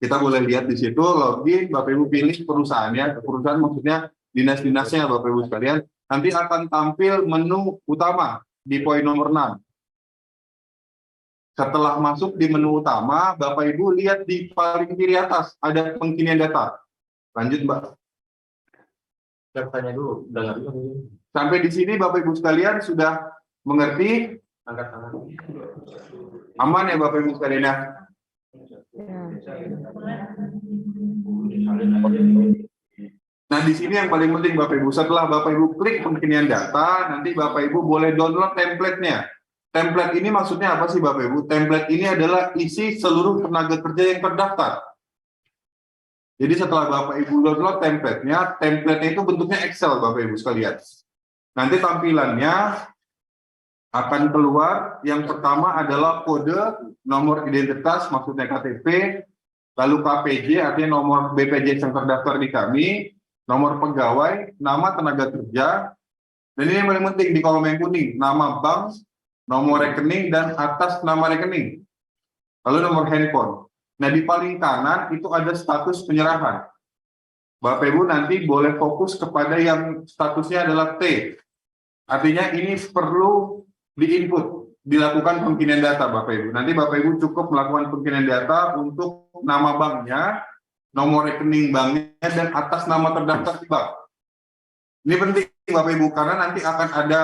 kita boleh lihat di situ, login, Bapak Ibu pilih perusahaannya, perusahaan maksudnya dinas-dinasnya Bapak Ibu sekalian, nanti akan tampil menu utama di poin nomor 6. Setelah masuk di menu utama, Bapak Ibu lihat di paling kiri atas, ada pengkinian data. Lanjut Mbak. Tanya dulu, dengar dulu. Sampai di sini Bapak Ibu sekalian sudah mengerti? Angkat tangan. Aman ya Bapak Ibu sekalian ya? Nah, di sini yang paling penting Bapak Ibu, setelah Bapak Ibu klik pengkinian data, nanti Bapak Ibu boleh download template-nya. Template ini maksudnya apa sih Bapak Ibu? Template ini adalah isi seluruh tenaga kerja yang terdaftar. Jadi setelah Bapak Ibu download template-nya, template-nya itu bentuknya Excel Bapak Ibu sekalian. Nanti tampilannya akan keluar, yang pertama adalah kode, nomor identitas, maksudnya KTP, lalu KPJ, artinya nomor BPJS yang terdaftar di kami, nomor pegawai, nama tenaga kerja, dan ini yang paling penting di kolom yang kuning, nama bank, nomor rekening, dan atas nama rekening, lalu nomor handphone. Nah, di paling kanan itu ada status penyerahan. Bapak Ibu nanti boleh fokus kepada yang statusnya adalah T. Artinya ini perlu di-input, dilakukan pengkinian data Bapak Ibu. Nanti Bapak Ibu cukup melakukan pengkinian data untuk nama banknya, nomor rekening banknya, dan atas nama terdaftar di bank. Ini penting Bapak Ibu, karena nanti akan ada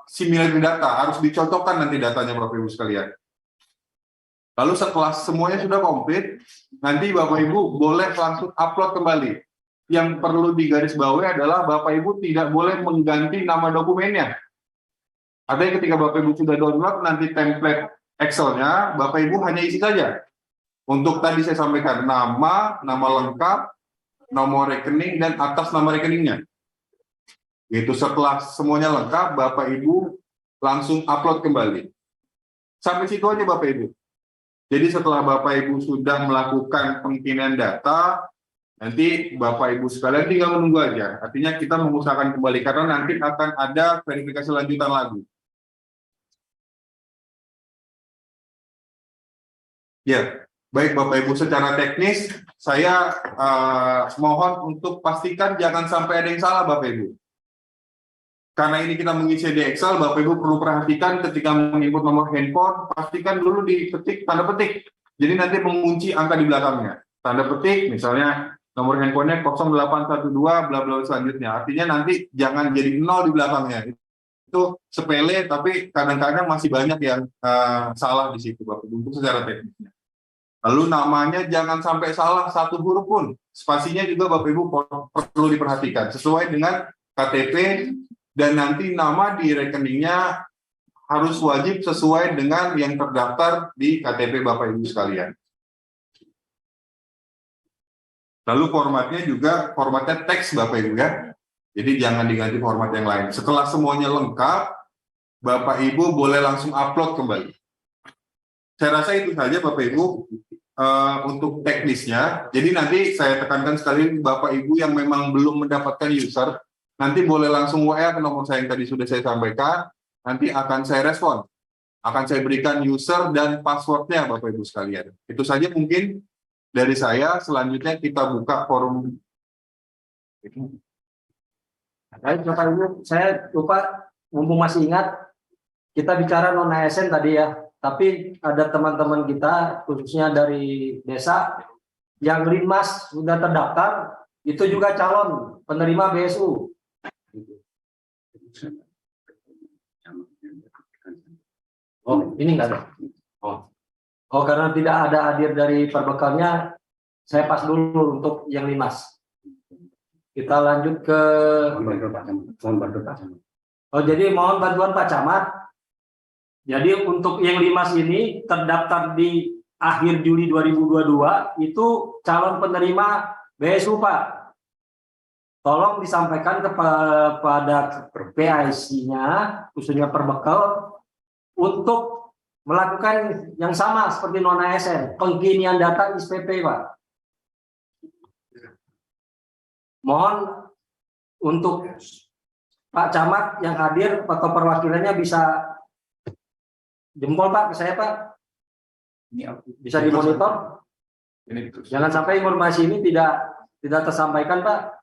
similarity data, harus dicocokkan nanti datanya Bapak Ibu sekalian. Lalu setelah semuanya sudah komplit, nanti Bapak Ibu boleh langsung upload kembali. Yang perlu digarisbawahi adalah Bapak Ibu tidak boleh mengganti nama dokumennya. Artinya ketika Bapak Ibu sudah download nanti template Excel-nya, Bapak Ibu hanya isi saja. Untuk tadi saya sampaikan nama lengkap, nomor rekening, dan atas nama rekeningnya. Itu setelah semuanya lengkap, Bapak Ibu langsung upload kembali. Sampai situ aja Bapak Ibu. Jadi setelah Bapak Ibu sudah melakukan pengkinian data, nanti Bapak Ibu sekalian tinggal menunggu aja. Artinya kita mengusahakan kembali karena nanti akan ada verifikasi lanjutan lagi. Ya, baik Bapak Ibu, secara teknis saya mohon untuk pastikan jangan sampai ada yang salah Bapak Ibu. Karena ini kita mengisi di Excel, Bapak Ibu perlu perhatikan ketika menginput nomor handphone, pastikan dulu diketik tanda petik. Jadi nanti mengunci angka di belakangnya. Tanda petik, misalnya nomor handphonenya 0812 bla bla selanjutnya. Artinya nanti jangan jadi 0 di belakangnya. Itu sepele, tapi kadang-kadang masih banyak yang salah di situ Bapak Ibu, untuk secara teknisnya. Lalu namanya jangan sampai salah satu huruf pun. Spasinya juga Bapak Ibu perlu diperhatikan sesuai dengan KTP, dan nanti nama di rekeningnya harus wajib sesuai dengan yang terdaftar di KTP Bapak Ibu sekalian. Lalu formatnya juga formatnya teks Bapak Ibu ya. Jadi jangan diganti format yang lain. Setelah semuanya lengkap, Bapak Ibu boleh langsung upload kembali. Saya rasa itu saja Bapak Ibu untuk teknisnya. Jadi nanti saya tekankan sekali Bapak Ibu yang memang belum mendapatkan user, nanti boleh langsung WA ke nomor saya yang tadi sudah saya sampaikan. Nanti akan saya respon. Akan saya berikan user dan passwordnya Bapak Ibu sekalian. Itu saja mungkin dari saya. Selanjutnya kita buka forum. Baik Bapak Ibu, saya lupa, mumpung masih ingat, kita bicara non ASN tadi ya. Tapi ada teman-teman kita, khususnya dari desa, yang Linmas sudah terdaftar, itu juga calon penerima BSU. Oh, ini enggak ada. Oh, karena tidak ada hadir dari perbekalnya, saya pas dulu untuk yang Linmas. Kita lanjut ke. Oh, jadi mohon bantuan Pak Camat. Jadi untuk yang Linmas ini terdaftar di akhir Juli 2022 itu calon penerima BSU Pak. Tolong disampaikan kepada PIC-nya, khususnya perbekal, untuk melakukan yang sama seperti non ASN, pengkinian data SPP Pak. Mohon untuk Pak Camat yang hadir atau perwakilannya bisa jempol Pak ke saya Pak, bisa dimonitor. Jangan sampai informasi ini tidak tersampaikan Pak.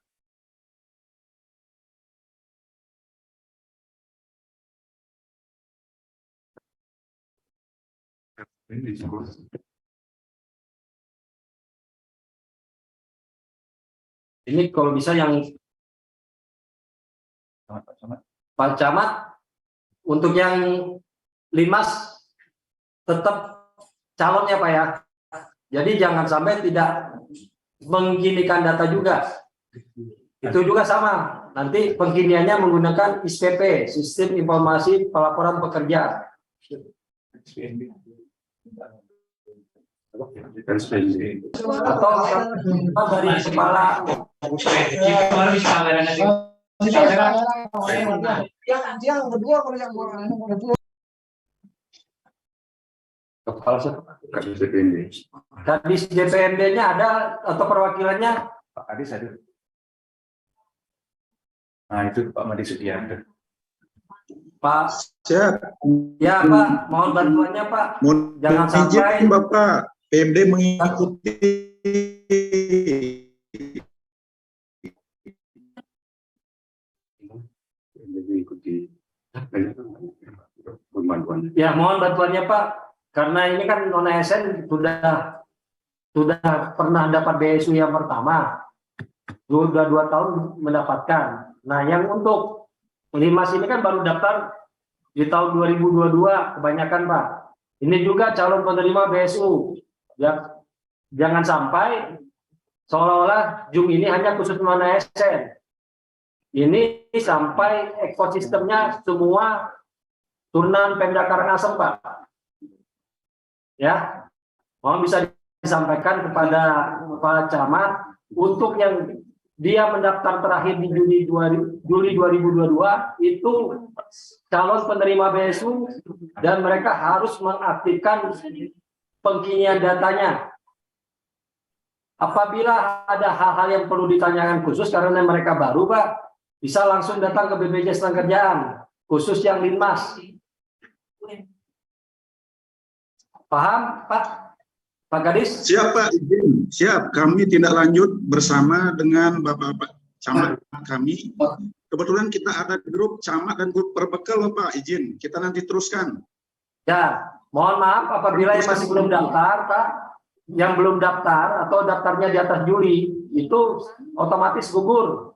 Ini kalau bisa yang Pak Camat untuk yang Linmas tetap calonnya Pak ya. Jadi jangan sampai tidak mengkinikan data juga. Itu juga sama. Nanti pengkiniannya menggunakan SPP, Sistem Informasi Pelaporan Pekerja. Atau dari kepala kepala Kadis DPMD-nya ada atau perwakilannya? Pak Kadis ada. Nah itu Pak Madi Sudianto. Pak. Siap. Ya Pak, mohon bantuannya Pak. Jangan sampai Bapak PMD mengikuti. Ya, mohon bantuannya Pak, karena ini kan non ASN sudah pernah dapat BSU yang pertama, sudah 2 tahun mendapatkan. Nah, yang untuk Linmas ini kan baru daftar di tahun 2022 kebanyakan Pak. Ini juga calon penerima BSU. Ya, jangan sampai seolah-olah Jum ini hanya khusus non ASN. Ini sampai ekosistemnya semua turunan Pemda Karangasem Pak. Ya, mohon bisa disampaikan kepada Pak Camat untuk yang dia mendaftar terakhir di Juli 2022 itu calon penerima BSU dan mereka harus mengaktifkan pengkinian datanya. Apabila ada hal-hal yang perlu ditanyakan khusus karena mereka baru Pak, bisa langsung datang ke BPJS Tenagakerjaan khusus yang Linmas. Paham Pak? Pak Gadis? Siap Pak, izin. Siap, kami tindak lanjut bersama dengan Bapak Camat kami. Kebetulan kita ada grup Camat dan grup perbekal Bapak, izin. Kita nanti teruskan. Ya, mohon maaf apabila yang masih belum daftar Pak, yang belum daftar atau daftarnya di atas Juli, itu otomatis gugur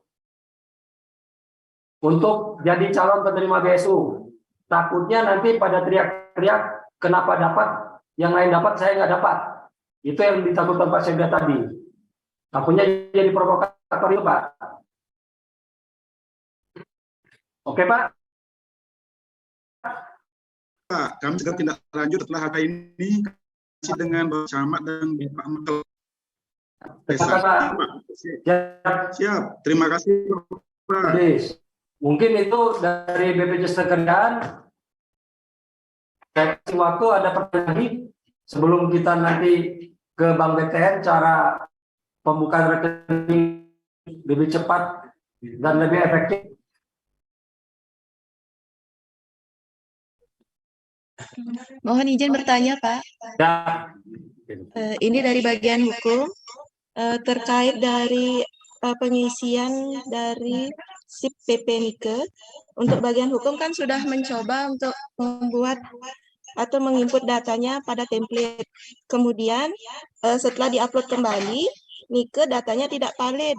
untuk jadi calon penerima BSU. Takutnya nanti pada teriak-teriak, kenapa dapat, yang lain dapat, saya nggak dapat. Itu yang ditakutkan Pak Sekda tadi. Takutnya jadi provokator itu, Pak. Oke, Pak. Pak, kami segera tindak lanjut setelah hari ini dengan Bapak Camat dan Bapak Mekel. Terima kasih, Pak. Siap. Terima kasih, Pak. Mungkin itu dari BPJS Ketenagakerjaan. Saya kasih waktu ada pertanyaan lagi sebelum kita nanti ke Bank BTN cara pembukaan rekening lebih cepat dan lebih efektif. Mohon izin bertanya, Pak. Ya. Ini dari bagian hukum terkait dari pengisian dari SIP PP Nike. Untuk bagian hukum kan sudah mencoba untuk membuat atau menginput datanya pada template. Kemudian setelah diupload kembali, Nike datanya tidak valid.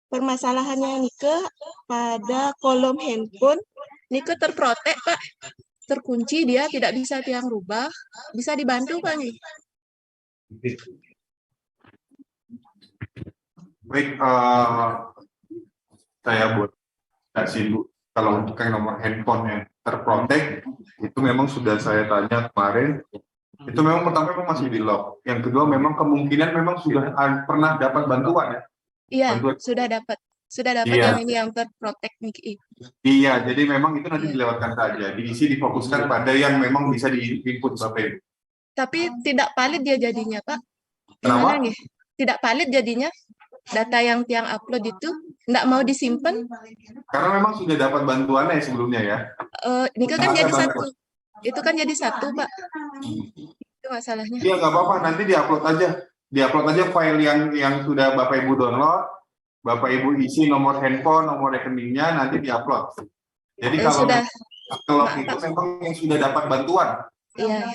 Permasalahannya Nike pada kolom handphone, Nike terprotek, Pak. Terkunci, dia tidak bisa tiang rubah. Bisa dibantu, Pak? Nih? Baik, saya buat kasih Bu, kalau untuk yang nomor handphone yang terprotek itu memang sudah saya tanya kemarin, itu memang pertama memang masih di lock, yang kedua memang kemungkinan memang sudah pernah dapat bantuan ya. Iya, bantuan. sudah dapat Iya. yang ini yang terprotek nih. Iya, jadi memang itu nanti dilewatkan saja, diisi difokuskan pada yang memang bisa di-input Bapak Ibu. Tapi tidak valid dia jadinya, Pak. Kenapa? Gimana nih? Tidak valid jadinya. Data yang tiang upload itu nggak mau disimpan. Karena memang sudah dapat bantuannya sebelumnya ya. Ini kan Nah, jadi ada satu. Itu kan jadi satu, Pak. Itu masalahnya. Iya, nggak apa-apa, nanti diupload aja file yang sudah Bapak Ibu download, Bapak Ibu isi nomor handphone, nomor rekeningnya, nanti diupload. Jadi kalau itu memang yang sudah dapat bantuan. Iya,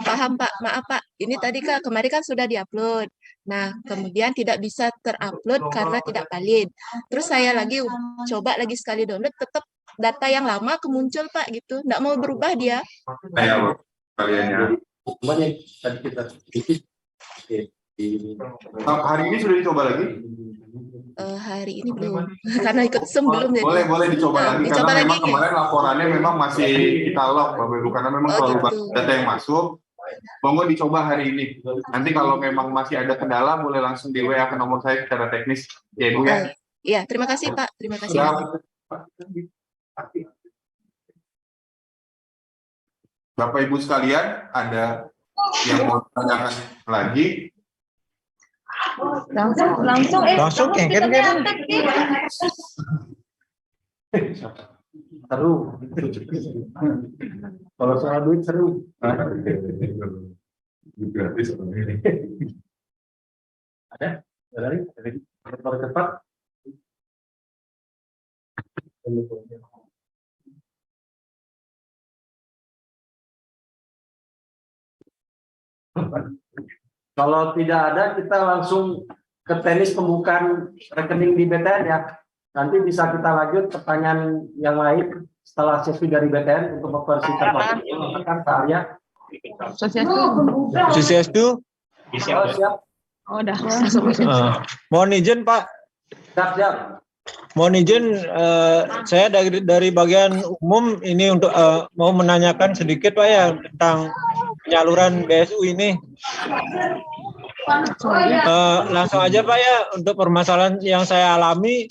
paham Pak. Maaf Pak, ini tadi kemarin kan sudah diupload. Nah, kemudian tidak bisa terupload karena tidak valid. Terus saya lagi coba lagi sekali download, tetap data yang lama kemuncul Pak gitu. Nggak mau berubah dia. Kayak kaliannya. Tadi kita Hari ini sudah dicoba lagi? Hari ini belum, karena ikut sebelum. Boleh dicoba lagi, dicoba karena lagi, memang kemarin laporannya memang masih kita lock Bapak Ibu, karena memang terlalu banyak data yang masuk. Monggo dicoba hari ini. Nanti kalau memang masih ada kendala, boleh langsung di WA ke nomor saya secara teknis. Ya Ibu ya. Iya, terima kasih Pak. Terima kasih. Bapak Ibu sekalian, ada yang mau tanyakan lagi? Langsung kan seru. Kalau soal duit seru. Ada dari tempat. Kalau tidak ada, kita langsung ke teknis pembukaan rekening di BTN ya. Nanti bisa kita lanjut pertanyaan yang lain setelah sesi dari BTN untuk mempersingkat waktu. Silakan Pak Arya. Sosiastu. Siap. Oh, udah. Mohon izin Pak. Siap. Mohon izin saya dari bagian umum ini untuk mau menanyakan sedikit Pak ya tentang penyaluran BSU ini. Langsung aja Pak ya, untuk permasalahan yang saya alami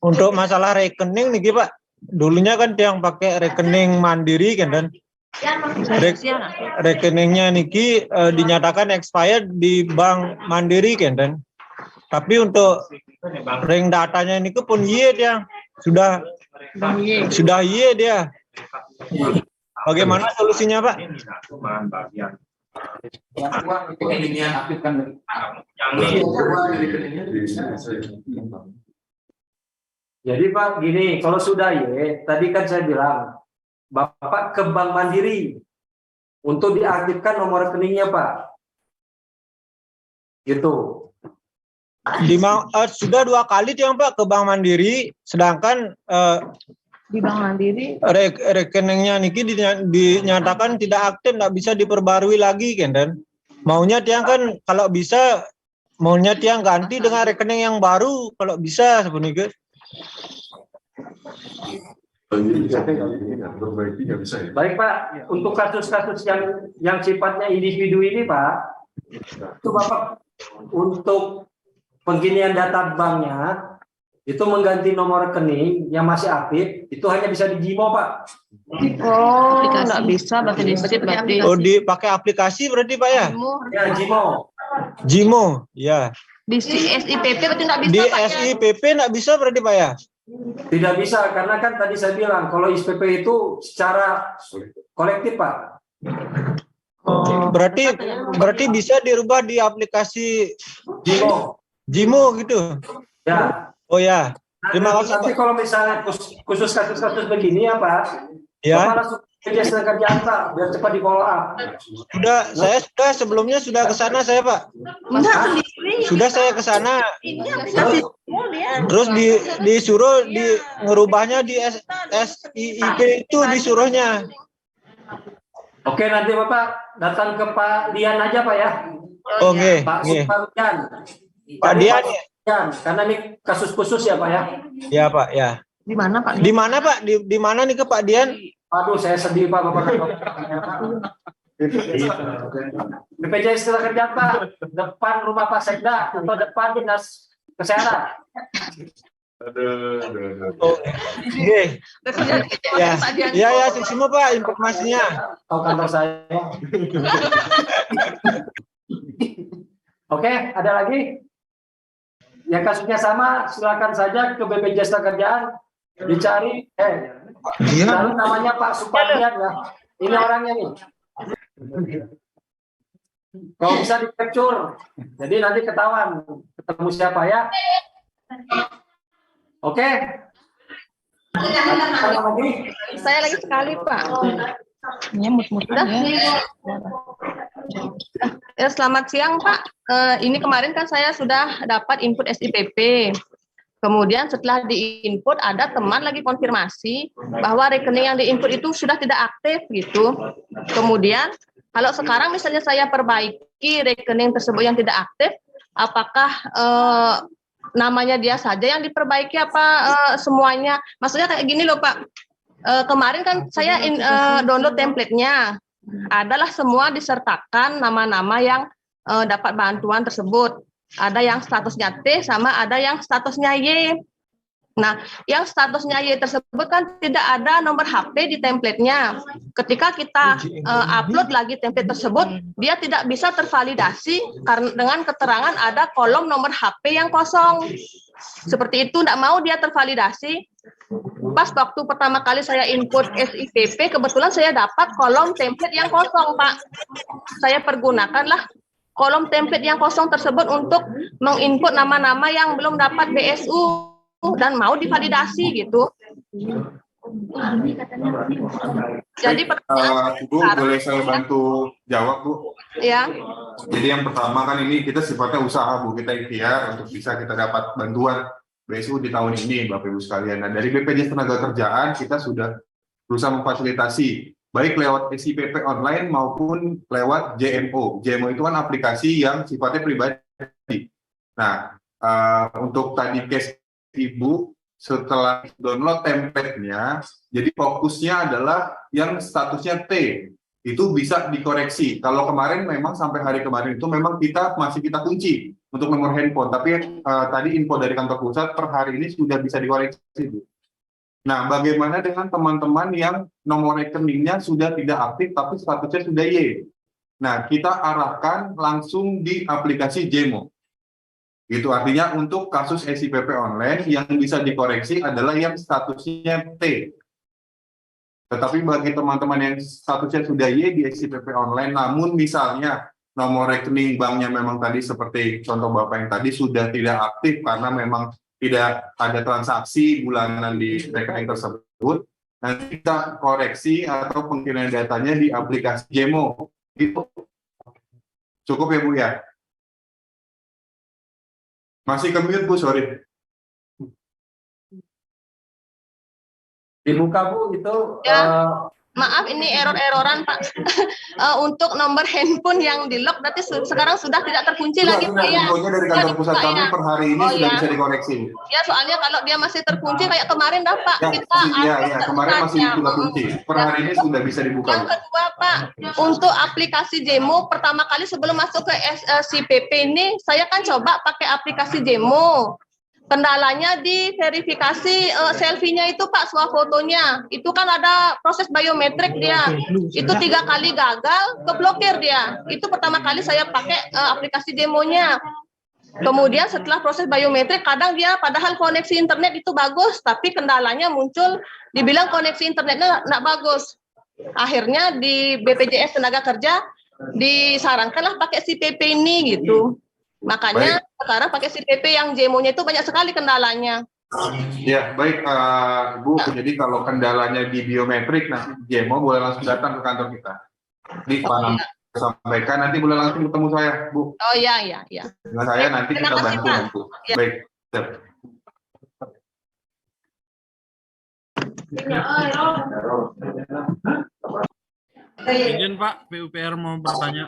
untuk masalah rekening nih Pak. Dulunya kan yang pakai rekening mandiri kan, dan rekeningnya niki dinyatakan expired di bank mandiri kan, dan tapi untuk ring datanya ini pun iya dia sudah iya dia. Bagaimana solusinya Pak? Jadi Pak gini, kalau sudah ya, tadi kan saya bilang Bapak ke Bank Mandiri untuk diaktifkan nomor rekeningnya Pak. Gitu. Sudah 2 kali yang Pak ke Bank Mandiri, sedangkan Di Bank Mandiri. Rekeningnya niki dinyatakan tidak aktif, tidak bisa diperbarui lagi kan, dan Maunya Tiang kan kalau bisa maunya Tiang ganti dengan rekening yang baru kalau bisa sebenarnya. Baik Pak, untuk kasus-kasus yang sifatnya individu ini Pak, itu Bapak untuk pengginian data banknya itu mengganti nomor rekening yang masih aktif itu hanya bisa di Gimo Pak. Oh, nggak bisa berarti di SIP berarti. Oh, dipakai aplikasi berarti Pak ya? Ya Gimo. Gimo, ya. Di SIPP berarti nggak bisa Di Pak ya? SIPP nggak bisa berarti Pak ya? Tidak bisa karena kan tadi saya bilang kalau SPP itu secara kolektif Pak. Berarti bisa dirubah di aplikasi Gimo gitu. Ya. Oh ya. Terima kasih Nanti Pak. kalau misalnya khusus kasus-kasus begini ya Pak, Ya. Bapak langsung kerja sedang kerjaan Pak, biar cepat di follow up. Saya sebelumnya sudah ke sana saya Pak. Sudah saya ke sana. Terus disuruh ngerubahnya di SIIP itu disuruhnya. Oke, nanti Bapak datang ke Pak Dian aja Pak ya. Oke. Pak Supardian. Pak Dian. Karena ini kasus khusus ya Pak ya. Ya Pak ya. Di mana Pak? Di mana Pak? Di mana nih ke Pak Dian? Aduh, saya sedih Pak Bapak. BPJS Tenaga Pak, depan rumah Pak Sekda atau depan Dinas Kesehatan. Oke. Ya, semua Pak informasinya. Tahu kantor saya. Oke, ada lagi? Yang kasusnya sama, silakan saja ke BPJS Tenagakerjaan dicari. Lalu namanya Pak Supardian ya. Ini orangnya nih. Kalau bisa di capture, jadi nanti ketahuan ketemu siapa ya. Oke. Saya lagi sekali Pak. Udah. Ya, selamat siang Pak. Ini kemarin kan saya sudah dapat input SIPP. Kemudian setelah diinput ada teman lagi konfirmasi bahwa rekening yang diinput itu sudah tidak aktif gitu. Kemudian kalau sekarang misalnya saya perbaiki rekening tersebut yang tidak aktif, apakah namanya dia saja yang diperbaiki apa semuanya? Maksudnya kayak gini loh Pak. Kemarin kan saya download template-nya. Adalah semua disertakan nama-nama yang dapat bantuan tersebut. Ada yang statusnya T sama ada yang statusnya Y. Nah, yang statusnya Y tersebut kan tidak ada nomor HP di template-nya. Ketika kita upload lagi template tersebut, dia tidak bisa tervalidasi karena dengan keterangan ada kolom nomor HP yang kosong. Seperti itu, tidak mau dia tervalidasi. Pas waktu pertama kali saya input SIPP, kebetulan saya dapat kolom template yang kosong, Pak. Saya pergunakanlah kolom template yang kosong tersebut untuk menginput nama-nama yang belum dapat BSU dan mau divalidasi gitu. Jadi Bu, boleh saya bantu jawab Bu? Ya. Jadi yang pertama kan ini kita sifatnya usaha Bu, kita ikhtiar untuk bisa kita dapat bantuan BSU di tahun ini Bapak Ibu sekalian. Nah dari BPJS Tenagakerjaan kita sudah berusaha memfasilitasi baik lewat SIPP online maupun lewat JMO. JMO itu kan aplikasi yang sifatnya pribadi. Nah, untuk tadi case Ibu, setelah download template-nya, jadi fokusnya adalah yang statusnya T. Itu bisa dikoreksi. Kalau kemarin memang sampai hari kemarin itu memang masih kita kunci untuk nomor handphone. Tapi tadi info dari kantor pusat per hari ini sudah bisa dikoreksi, Bu. Nah, bagaimana dengan teman-teman yang nomor rekeningnya sudah tidak aktif tapi statusnya sudah Y? Nah, kita arahkan langsung di aplikasi JMO. Itu artinya untuk kasus SIPP online yang bisa dikoreksi adalah yang statusnya T. Tetapi bagi teman-teman yang statusnya sudah Y di SIPP online, namun misalnya nomor rekening banknya memang tadi seperti contoh Bapak yang tadi sudah tidak aktif karena memang tidak ada transaksi bulanan di rekening tersebut, nanti kita koreksi atau pengiriman datanya di aplikasi JMO. Gitu. Cukup ya Bu ya? Masih ke-mute Bu, sorry. Dibuka Bu itu Maaf, ini error-erroran Pak. Untuk nomor handphone yang di lock berarti sekarang sudah tidak terkunci lagi Pak ya. Infonya dari kantor pusat kami per hari ini sudah bisa dikoreksi. Ya, soalnya kalau dia masih terkunci kayak kemarin dah Pak. Kita kemarin masih sudah kunci. Per hari ini sudah bisa dibuka. Yang kedua Pak, untuk aplikasi Jemo pertama kali sebelum masuk ke si PP ini saya kan coba pakai aplikasi Jemo. Kendalanya di verifikasi selfie-nya itu Pak, swafotonya. Itu kan ada proses biometrik dia. Itu 3 kali gagal, keblokir dia. Itu pertama kali saya pakai aplikasi demonya. Kemudian setelah proses biometrik, kadang dia padahal koneksi internet itu bagus, tapi kendalanya muncul, dibilang koneksi internetnya nggak bagus. Akhirnya di BPJS Tenaga Kerja disarankanlah pakai si PP ini gitu. Makanya sekarang pakai si PP yang Jemo-nya itu banyak sekali kendalanya. Ya, baik Ibu. Jadi kalau kendalanya di biometrik, nanti Jemo boleh langsung datang ke kantor kita. Di Pak sampaikan, nanti boleh langsung ketemu saya, Bu. Oh iya. Dengan saya nanti kita bantu. Ya. Baik. Izin Pak, PUPR mau bertanya.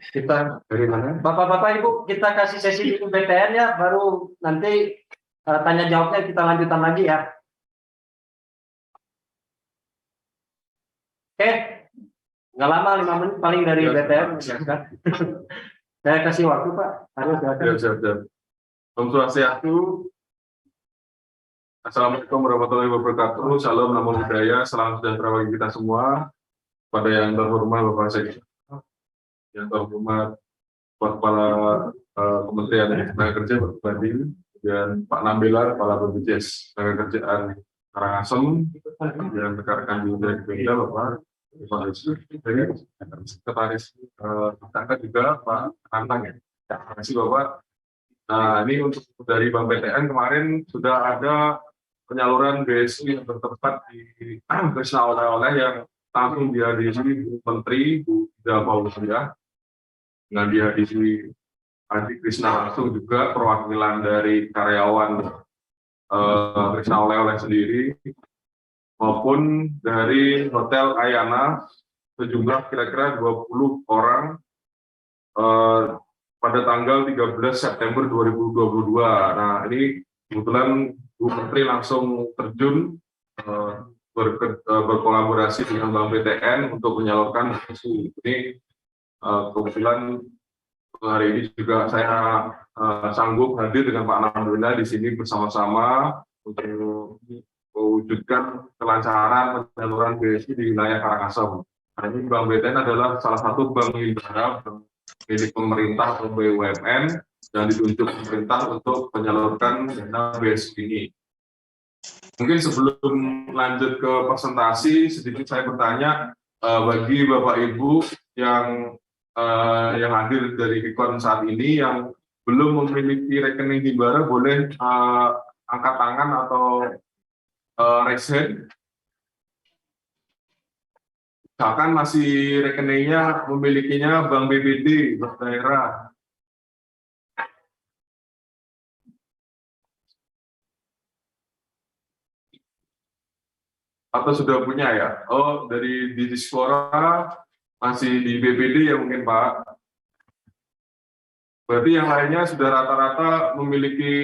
Kita dari mana? Bapak-bapak Ibu, kita kasih sesi di BTN ya, baru nanti tanya jawabnya kita lanjutan lagi ya. Oke, nggak lama 5 menit paling dari BTN. Saya kasih waktu Pak. Harus Siap. Om Swastiastu. Assalamualaikum warahmatullahi wabarakatuh. Salam, namo buddhaya, salam sejahtera bagi kita semua. Pada yang terhormat Bapak Sekda, yang terhormat Kepala Kementerian Tenaga Kerja Pak Badi, dan Pak Nambela, Kepala BPJS Tenaga Kerjaan Karangasem, dan rekan-rekan juga di Pemda Bapak Sekretaris Tangga juga Pak Antang ya. Terima kasih Bapak. Nah ini untuk dari Bank BTN kemarin sudah ada penyaluran BSI yang bertempat di Krishna oleh-oleh yang langsung dihadiri Menteri Bu Ida Fauzia. Dengan dihadiri Adi Krishna langsung juga perwakilan dari karyawan Krishna oleh-oleh sendiri maupun dari Hotel Ayana sejumlah kira-kira 20 orang pada tanggal 13 September 2022. Nah ini kebetulan Bu Menteri langsung terjun berkolaborasi dengan Bank BTN untuk menyalurkan isu ini. Kebetulan hari ini juga saya sanggup hadir dengan Pak Nambela di sini bersama-sama untuk mewujudkan kelancaran penyaluran BSI di wilayah Karangasem. Nah, ini Bank BTN adalah salah satu bank himbara milik pemerintah atau BUMN yang ditunjuk pemerintah untuk menyalurkan dana BSI ini. Mungkin sebelum lanjut ke presentasi, sedikit saya bertanya bagi Bapak Ibu yang hadir dari Hikon saat ini yang belum memiliki rekening himbara, boleh angkat tangan atau raise hand. Misalkan masih rekeningnya memilikinya Bank BBD, Bank Daerah. Atau sudah punya ya? Oh, dari di Dispora masih di BBD ya mungkin Pak. Berarti yang lainnya sudah rata-rata memiliki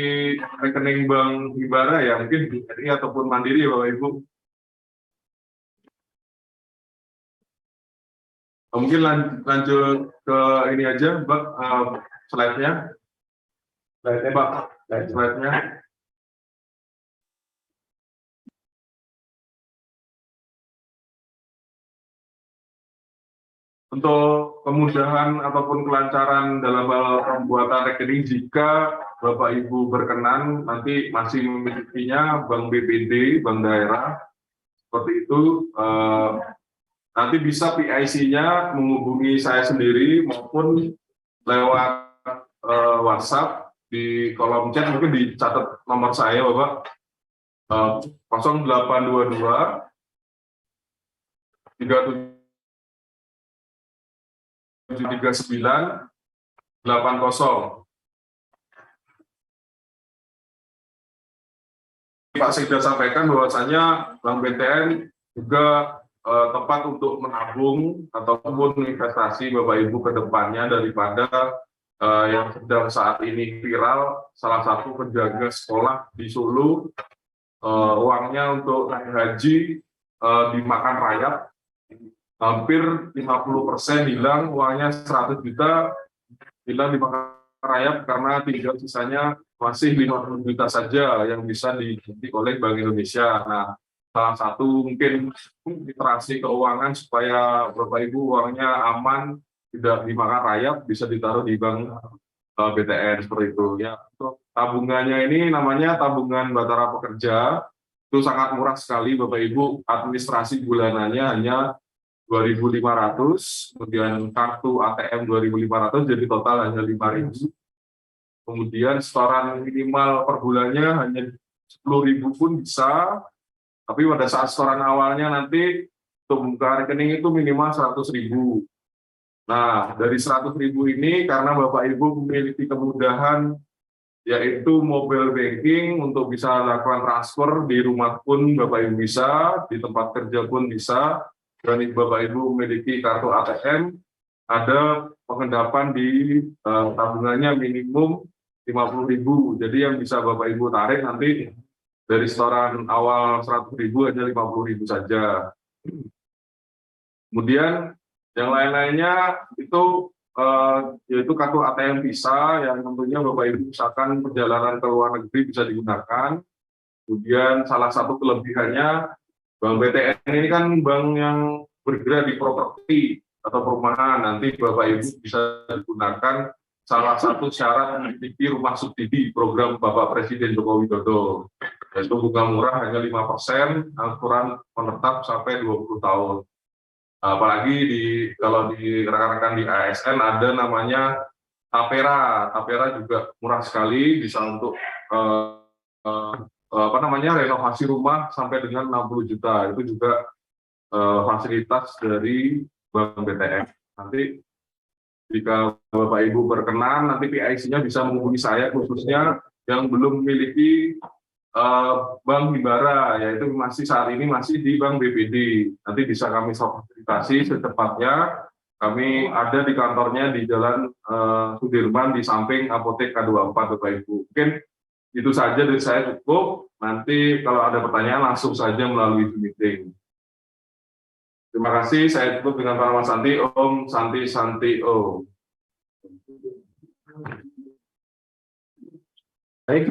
rekening bank himbara ya, mungkin BRI ataupun Mandiri ya Bapak Ibu. Mungkin lanjut ke ini aja Mbak, slide-nya. Pak, slide-nya. Untuk kemudahan ataupun kelancaran dalam hal pembuatan rekening, jika Bapak Ibu berkenan nanti masih memilikinya Bank BPD, Bank Daerah, seperti itu, nanti bisa PIC-nya menghubungi saya sendiri maupun lewat WhatsApp di kolom chat, mungkin dicatat nomor saya Bapak, 0822 37 739 80. Pak Sekda sampaikan bahwasanya Bank BTN juga tempat untuk menabung ataupun investasi Bapak Ibu ke depannya daripada yang sedang saat ini viral, salah satu penjaga sekolah di Solo, uangnya untuk naik haji dimakan rayap, hampir 50% hilang, uangnya 100 juta hilang dimakan rayap karena tinggal sisanya masih 50 juta saja yang bisa diganti oleh Bank Indonesia. Nah, salah satu mungkin literasi keuangan supaya Bapak Ibu uangnya aman, tidak dimakan rayap, bisa ditaruh di bank BTN seperti itu ya. Untuk tabungannya ini namanya tabungan Batara Pekerja, itu sangat murah sekali Bapak Ibu, administrasi bulanannya hanya 2.500, kemudian kartu ATM 2.500, jadi total hanya 5.000. Kemudian setoran minimal per bulannya hanya 10.000 pun bisa, tapi pada saat setoran awalnya nanti untuk buka rekening itu minimal 100.000. Nah, dari 100.000 ini karena Bapak Ibu memiliki kemudahan yaitu mobile banking untuk bisa lakukan transfer di rumah pun Bapak Ibu bisa, di tempat kerja pun bisa, dan Bapak Ibu memiliki kartu ATM, ada pengendapan di tabungannya minimum 50.000. Jadi yang bisa Bapak Ibu tarik nanti dari setoran awal 100.000 hanya 50.000 saja. Kemudian yang lain-lainnya itu yaitu kartu ATM Visa yang tentunya Bapak Ibu misalkan perjalanan ke luar negeri bisa digunakan. Kemudian salah satu kelebihannya Bank BTN ini kan bank yang bergerak di properti atau perumahan. Nanti Bapak Ibu bisa digunakan salah satu syarat memiliki rumah subsidi program Bapak Presiden Joko Widodo, yaitu bunga murah hanya 5%, angsuran menetap sampai 20 tahun. Apalagi kalau di rekan-rekan di ASN ada namanya Tapera. Tapera juga murah sekali, bisa untuk renovasi rumah sampai dengan 60 juta. Itu juga fasilitas dari Bank BTN. Nanti jika Bapak Ibu berkenan, nanti PIC-nya bisa menghubungi saya khususnya yang belum memiliki Bank Himbara, yaitu saat ini masih di Bank BPD. Nanti bisa kami fasilitasi secepatnya. Kami ada di kantornya di Jalan Sudirman di samping Apotek K24 Bapak Ibu. Mungkin itu saja dari saya cukup. Nanti kalau ada pertanyaan langsung saja melalui meeting. Terima kasih, saya tutup dengan Pak Santi. Om Santi Santi Om. Baik,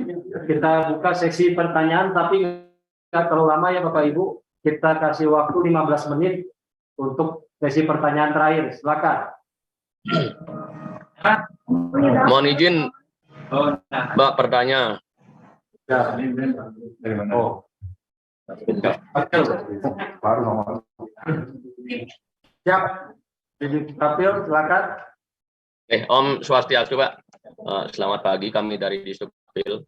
kita buka sesi pertanyaan, tapi nggak terlalu lama ya Bapak Ibu. Kita kasih waktu 15 menit untuk sesi pertanyaan terakhir. Silakan. Mohon izin, Mbak bertanya. Oh. Siap. Jadi Kapil, silakan. Om Swastiastu, Pak. Selamat pagi, kami dari Disdukcapil.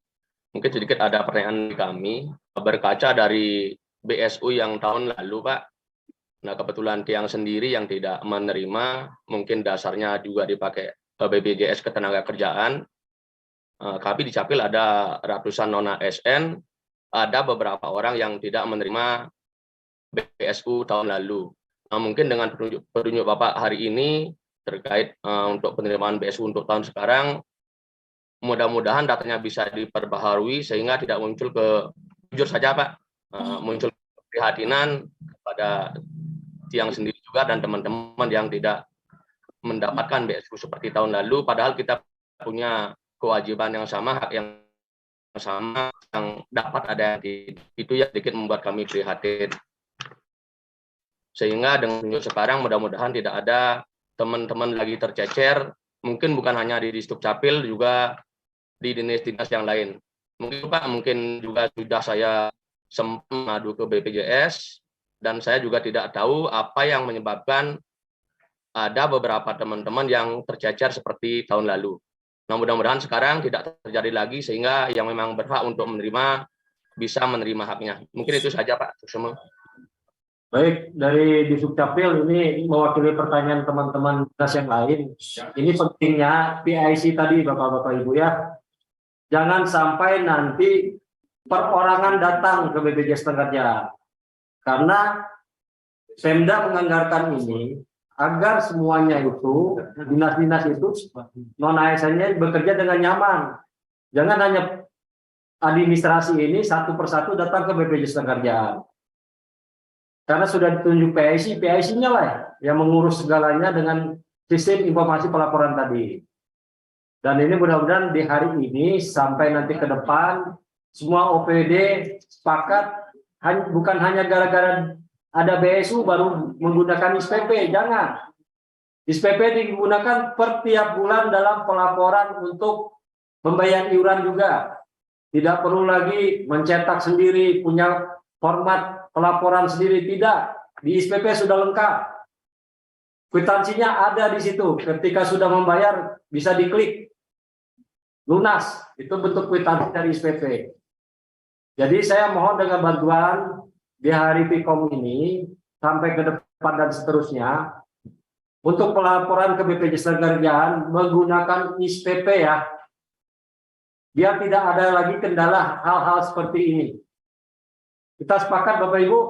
Mungkin sedikit ada pertanyaan di kami. Berkaca dari BSU yang tahun lalu, Pak. Nah, kebetulan Tiang sendiri yang tidak menerima, mungkin dasarnya juga dipakai BPJS Ketenagakerjaan. Kami di Capil ada ratusan non-ASN, ada beberapa orang yang tidak menerima BSU tahun lalu. Nah, mungkin dengan petunjuk Bapak hari ini terkait untuk penerimaan BSU untuk tahun sekarang, mudah-mudahan datanya bisa diperbaharui sehingga tidak muncul jujur saja Pak, muncul keprihatinan kepada Tiang sendiri juga dan teman-teman yang tidak mendapatkan BSU seperti tahun lalu, padahal kita punya kewajiban yang sama, hak yang sama, yang dapat ada yang itu yang sedikit membuat kami prihatin. Sehingga dengan tunjuk sekarang mudah-mudahan tidak ada teman-teman lagi tercecer, mungkin bukan hanya di Disdukcapil, juga di dinas-dinas yang lain. Mungkin Pak, mungkin juga sudah saya sempat mengadu ke BPJS, dan saya juga tidak tahu apa yang menyebabkan ada beberapa teman-teman yang tercecer seperti tahun lalu. Nah, mudah-mudahan sekarang tidak terjadi lagi sehingga yang memang berhak untuk menerima bisa menerima haknya. Mungkin itu saja Pak. Semua. Baik, dari Disdukcapil ini mewakili pertanyaan teman-teman dinas yang lain. Ini pentingnya PIC tadi Bapak-Bapak Ibu ya. Jangan sampai nanti perorangan datang ke BPJS Tenaga. Karena Pemda menganggarkan ini agar semuanya itu, dinas-dinas itu, non-ASN-nya bekerja dengan nyaman. Jangan hanya administrasi ini satu persatu datang ke BPJS Tenaga. Karena sudah ditunjuk PIC-nya lah yang mengurus segalanya dengan sistem informasi pelaporan tadi. Dan ini mudah-mudahan di hari ini sampai nanti ke depan, semua OPD sepakat, bukan hanya gara-gara ada BSU baru menggunakan SPP, jangan. SPP digunakan per tiap bulan dalam pelaporan untuk membayar iuran juga. Tidak perlu lagi mencetak sendiri, punya format pelaporan sendiri, tidak. Di SPP sudah lengkap. Kwitansinya ada di situ. Ketika sudah membayar, bisa diklik. Lunas, itu bentuk kwitansi dari SPP. Jadi saya mohon dengan bantuan di hari Pikom ini sampai ke depan dan seterusnya untuk pelaporan ke BPJS Tenaga menggunakan SPP ya, biar tidak ada lagi kendala hal-hal seperti ini. Kita sepakat Bapak Ibu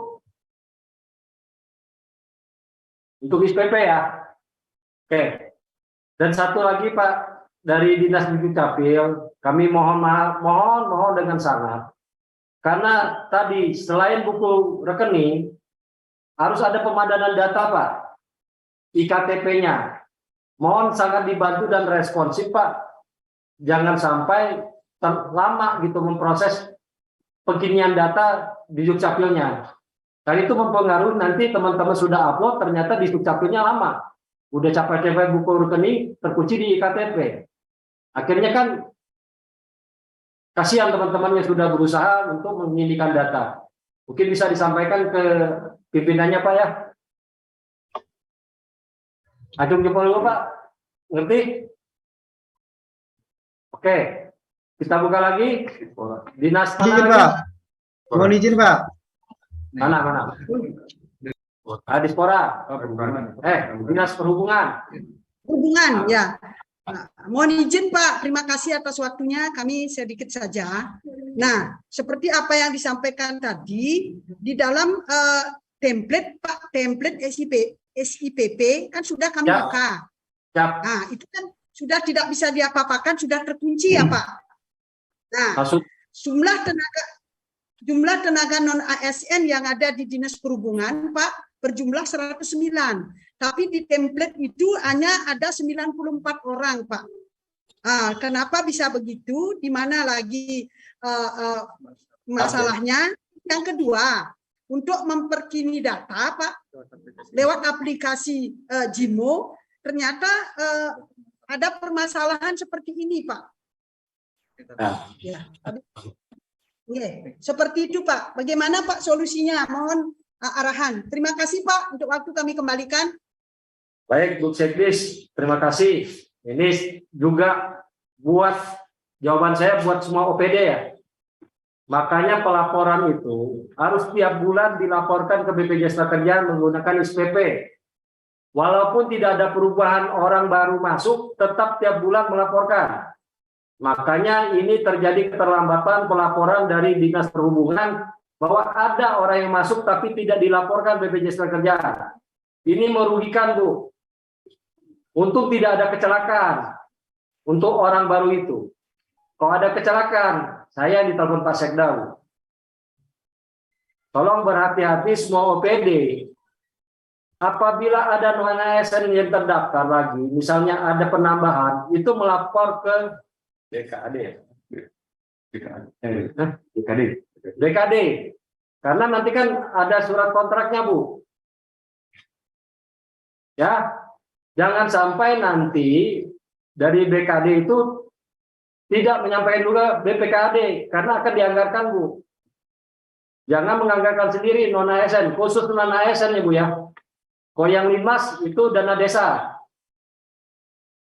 untuk SPP ya. Oke. Dan satu lagi Pak, dari Dinas Dukcapil kami mohon dengan sangat. Karena tadi selain buku rekening harus ada pemadanan data Pak, IKTP-nya. Mohon sangat dibantu dan responsif Pak. Jangan sampai lama gitu memproses pengkinian data di Dukcapilnya. Dan itu mempengaruhi nanti teman-teman sudah upload ternyata di Dukcapilnya lama. Udah capai-capai buku rekening terkunci di IKTP. Akhirnya kan kasihan teman-teman yang sudah berusaha untuk mengindikan data. Mungkin bisa disampaikan ke pimpinannya Pak ya. Acung jempol dulu Pak. Ngerti? Oke. Kita buka lagi. Dinas Tenaga. Mohon izin Pak. Mana? Dispora. Dinas Perhubungan. Hubungan ya. Nah, mohon izin Pak, terima kasih atas waktunya, kami sedikit saja. Nah, seperti apa yang disampaikan tadi, di dalam template Pak, template SIPP kan sudah kami buka. Nah, itu kan sudah tidak bisa diapa-apakan, sudah terkunci ya Pak. Nah, jumlah tenaga non-ASN yang ada di Dinas Perhubungan Pak, berjumlah 109. Tapi di template itu hanya ada 94 orang, Pak. Kenapa bisa begitu? Di mana lagi masalahnya? Yang kedua, untuk memperkini data, Pak, lewat aplikasi JIMO, ternyata ada permasalahan seperti ini, Pak. Ya. Seperti itu, Pak. Bagaimana, Pak, solusinya? Mohon arahan. Terima kasih, Pak, untuk waktu kami kembalikan. Baik, Bu Sekdis, terima kasih. Ini juga buat jawaban saya buat semua OPD ya. Makanya pelaporan itu harus tiap bulan dilaporkan ke BPJS Tenaga menggunakan SPP. Walaupun tidak ada perubahan orang baru masuk, tetap tiap bulan melaporkan. Makanya ini terjadi keterlambatan pelaporan dari Dinas Perhubungan bahwa ada orang yang masuk tapi tidak dilaporkan BPJS Tenaga. Ini merugikan, Bu. Untuk tidak ada kecelakaan untuk orang baru itu. Kalau ada kecelakaan, saya ditelepon Pak Sekda. Tolong berhati-hati semua OPD. Apabila ada non-ASN yang terdaftar lagi, misalnya ada penambahan, itu melapor ke BKD. Karena nanti kan ada surat kontraknya, Bu. Ya. Jangan sampai nanti dari BKD itu tidak menyampaikan juga BPKD karena akan dianggarkan, Bu. Jangan menganggarkan sendiri non-ASN, khusus non-ASN ya, Bu ya. Kalau yang Linmas itu dana desa.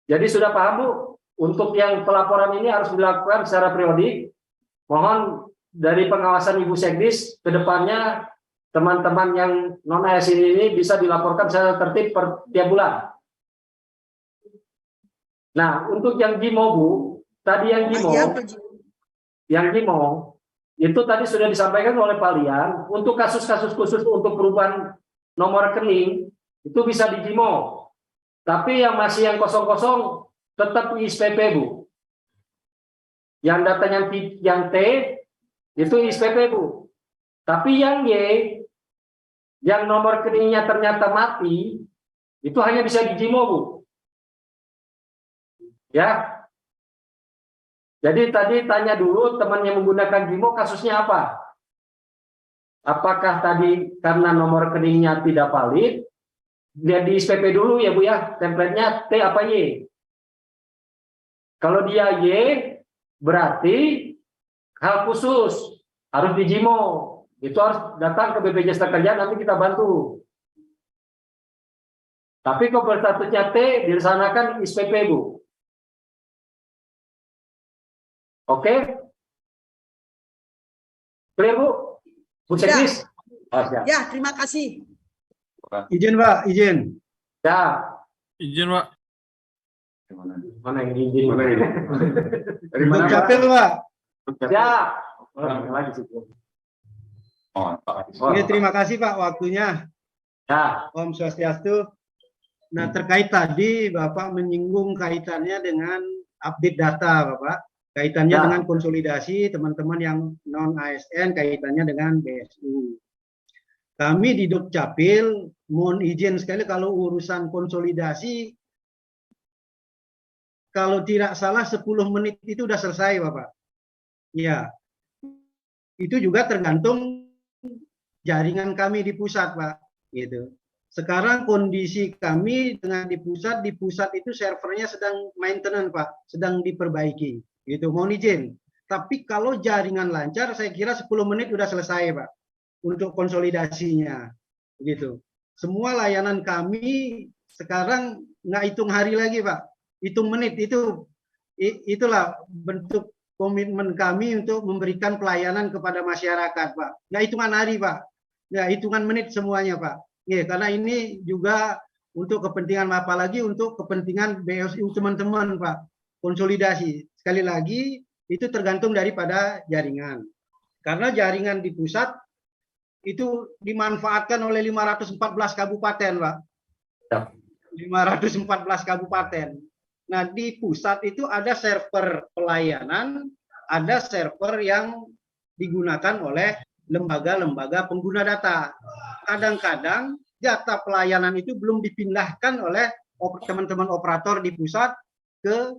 Jadi sudah paham, Bu, untuk yang pelaporan ini harus dilakukan secara periodik. Mohon dari pengawasan Ibu Sekdis ke depannya teman-teman yang non-ASN ini bisa dilaporkan secara tertib per tiap bulan. Nah, untuk yang JIMO, Bu, tadi yang JIMO, itu tadi sudah disampaikan oleh Pak Lian, untuk kasus-kasus khusus untuk perubahan nomor rekening itu bisa di JIMO. Tapi yang masih yang kosong-kosong tetap ISPP, Bu. Yang datanya yang T itu ISPP, Bu. Tapi yang Y, yang nomor rekeningnya ternyata mati, itu hanya bisa di JIMO, Bu. Ya. Jadi tadi tanya dulu teman yang menggunakan JIMO kasusnya apa? Apakah tadi karena nomor rekeningnya tidak valid, dia di SPP dulu ya Bu ya, template-nya T apa Y? Kalau dia Y, berarti hal khusus, harus di JIMO. Itu harus datang ke BPJS Tenakerjaan, nanti kita bantu. Tapi kalau berstatusnya T, dilaksanakan SPP Bu. Oke? Clear Bu? Bu Seklis? Ya, terima kasih. Izin Pak, izin. Ya. Izin Pak. Mana yang izin? Dari mana Capil Pak? Ya. Oke, terima kasih Pak waktunya. Ya. Om Swastiastu. Nah, terkait tadi Bapak menyinggung kaitannya dengan update data Bapak. Kaitannya Ya. dengan konsolidasi teman-teman yang non ASN, kaitannya dengan BSU. Kami di Dukcapil mohon izin sekali kalau urusan konsolidasi, kalau tidak salah 10 menit itu sudah selesai Bapak. Ya, itu juga tergantung jaringan kami di pusat Pak. Gitu. Sekarang kondisi kami dengan di pusat itu servernya sedang maintenance Pak, sedang diperbaiki. Gitu, mohon izin. Tapi kalau jaringan lancar, saya kira 10 menit sudah selesai, Pak, untuk konsolidasinya. Gitu. Semua layanan kami sekarang nggak hitung hari lagi, Pak. Hitung menit, itulah bentuk komitmen kami untuk memberikan pelayanan kepada masyarakat, Pak. Nggak hitungan hari, Pak. Ya, hitungan menit semuanya, Pak. Ya, karena ini juga untuk kepentingan, apalagi untuk kepentingan BSU teman-teman, Pak. Konsolidasi. Sekali lagi, itu tergantung daripada jaringan. Karena jaringan di pusat itu dimanfaatkan oleh 514 kabupaten, Pak. 514 kabupaten. Nah, di pusat itu ada server pelayanan, ada server yang digunakan oleh lembaga-lembaga pengguna data. Kadang-kadang data pelayanan itu belum dipindahkan oleh teman-teman operator di pusat ke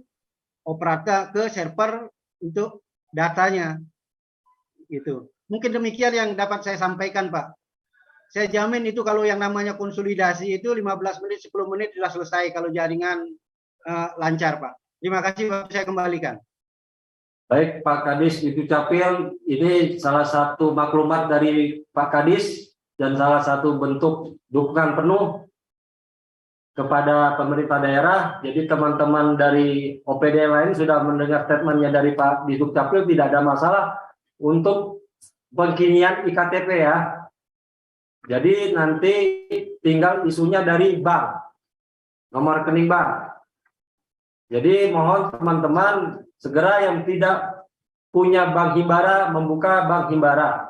server untuk datanya. Gitu. Mungkin demikian yang dapat saya sampaikan, Pak. Saya jamin itu kalau yang namanya konsolidasi itu 15 menit, 10 menit sudah selesai kalau jaringan lancar, Pak. Terima kasih, Pak. Saya kembalikan. Baik, Pak Kadis itu Capil, ini salah satu maklumat dari Pak Kadis dan salah satu bentuk dukungan penuh kepada pemerintah daerah. Jadi teman-teman dari OPD lain sudah mendengar statementnya dari Pak Disub Capil, tidak ada masalah untuk pengkinian IKTP ya. Jadi nanti tinggal isunya dari bank, nomor rekening bank. Jadi mohon teman-teman segera yang tidak punya bank himbara membuka bank himbara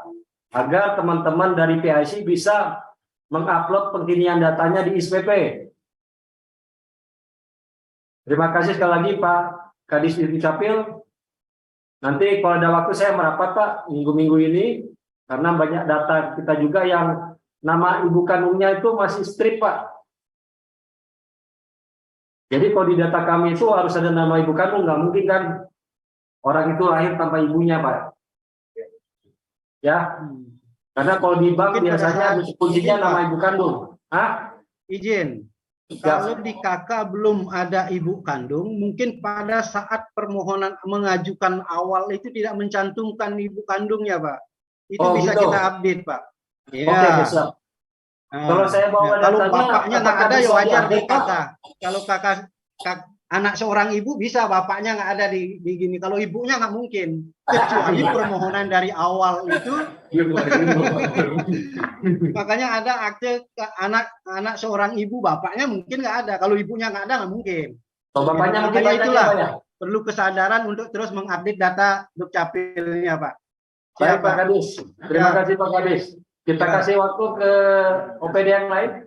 agar teman-teman dari PIC bisa mengupload pengkinian datanya di SPP. Terima kasih sekali lagi Pak Kadis Dukcapil. Nanti kalau ada waktu saya merapat Pak minggu-minggu ini karena banyak data kita juga yang nama ibu kandungnya itu masih strip Pak. Jadi kalau di data kami itu harus ada nama ibu kandung, nggak mungkin kan orang itu lahir tanpa ibunya Pak. Ya, karena kalau di bank mungkin biasanya ada kuncinya nama ibu kandung. Hah? Izin. Kalau di KK belum ada ibu kandung, mungkin pada saat permohonan mengajukan awal itu tidak mencantumkan ibu kandungnya, Pak. Itu bisa gitu. kita update, Pak. Ya. Oke, bisa. Kalau saya bawa kalau datanya, bapaknya nggak ada ya wajar di update, KK. Kalau kakak anak seorang ibu bisa, bapaknya nggak ada di gini. Kalau ibunya nggak mungkin. Kecuali permohonan dari awal itu. Makanya ada akte anak seorang ibu, bapaknya mungkin nggak ada. Kalau ibunya nggak ada nggak mungkin. So, bapaknya mungkin itulah ya? perlu kesadaran untuk terus mengupdate data Dukcapilnya, Pak. Baik Pak Kadis, terima kasih Pak Kadis. Kita kasih waktu ke OPD yang lain.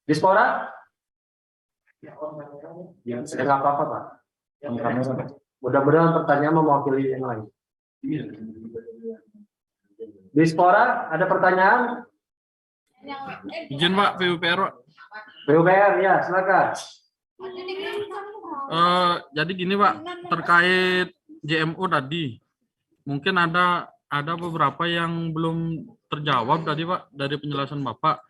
Dispora? Ya nggak apa-apa Pak. Mudah-mudahan pertanyaan mewakili yang lain. Dispora, ada pertanyaan? Izin Pak, PUPR Pak. PUPR ya, silakan. Jadi gini Pak, terkait JMO tadi, mungkin ada beberapa yang belum terjawab tadi Pak dari penjelasan Bapak.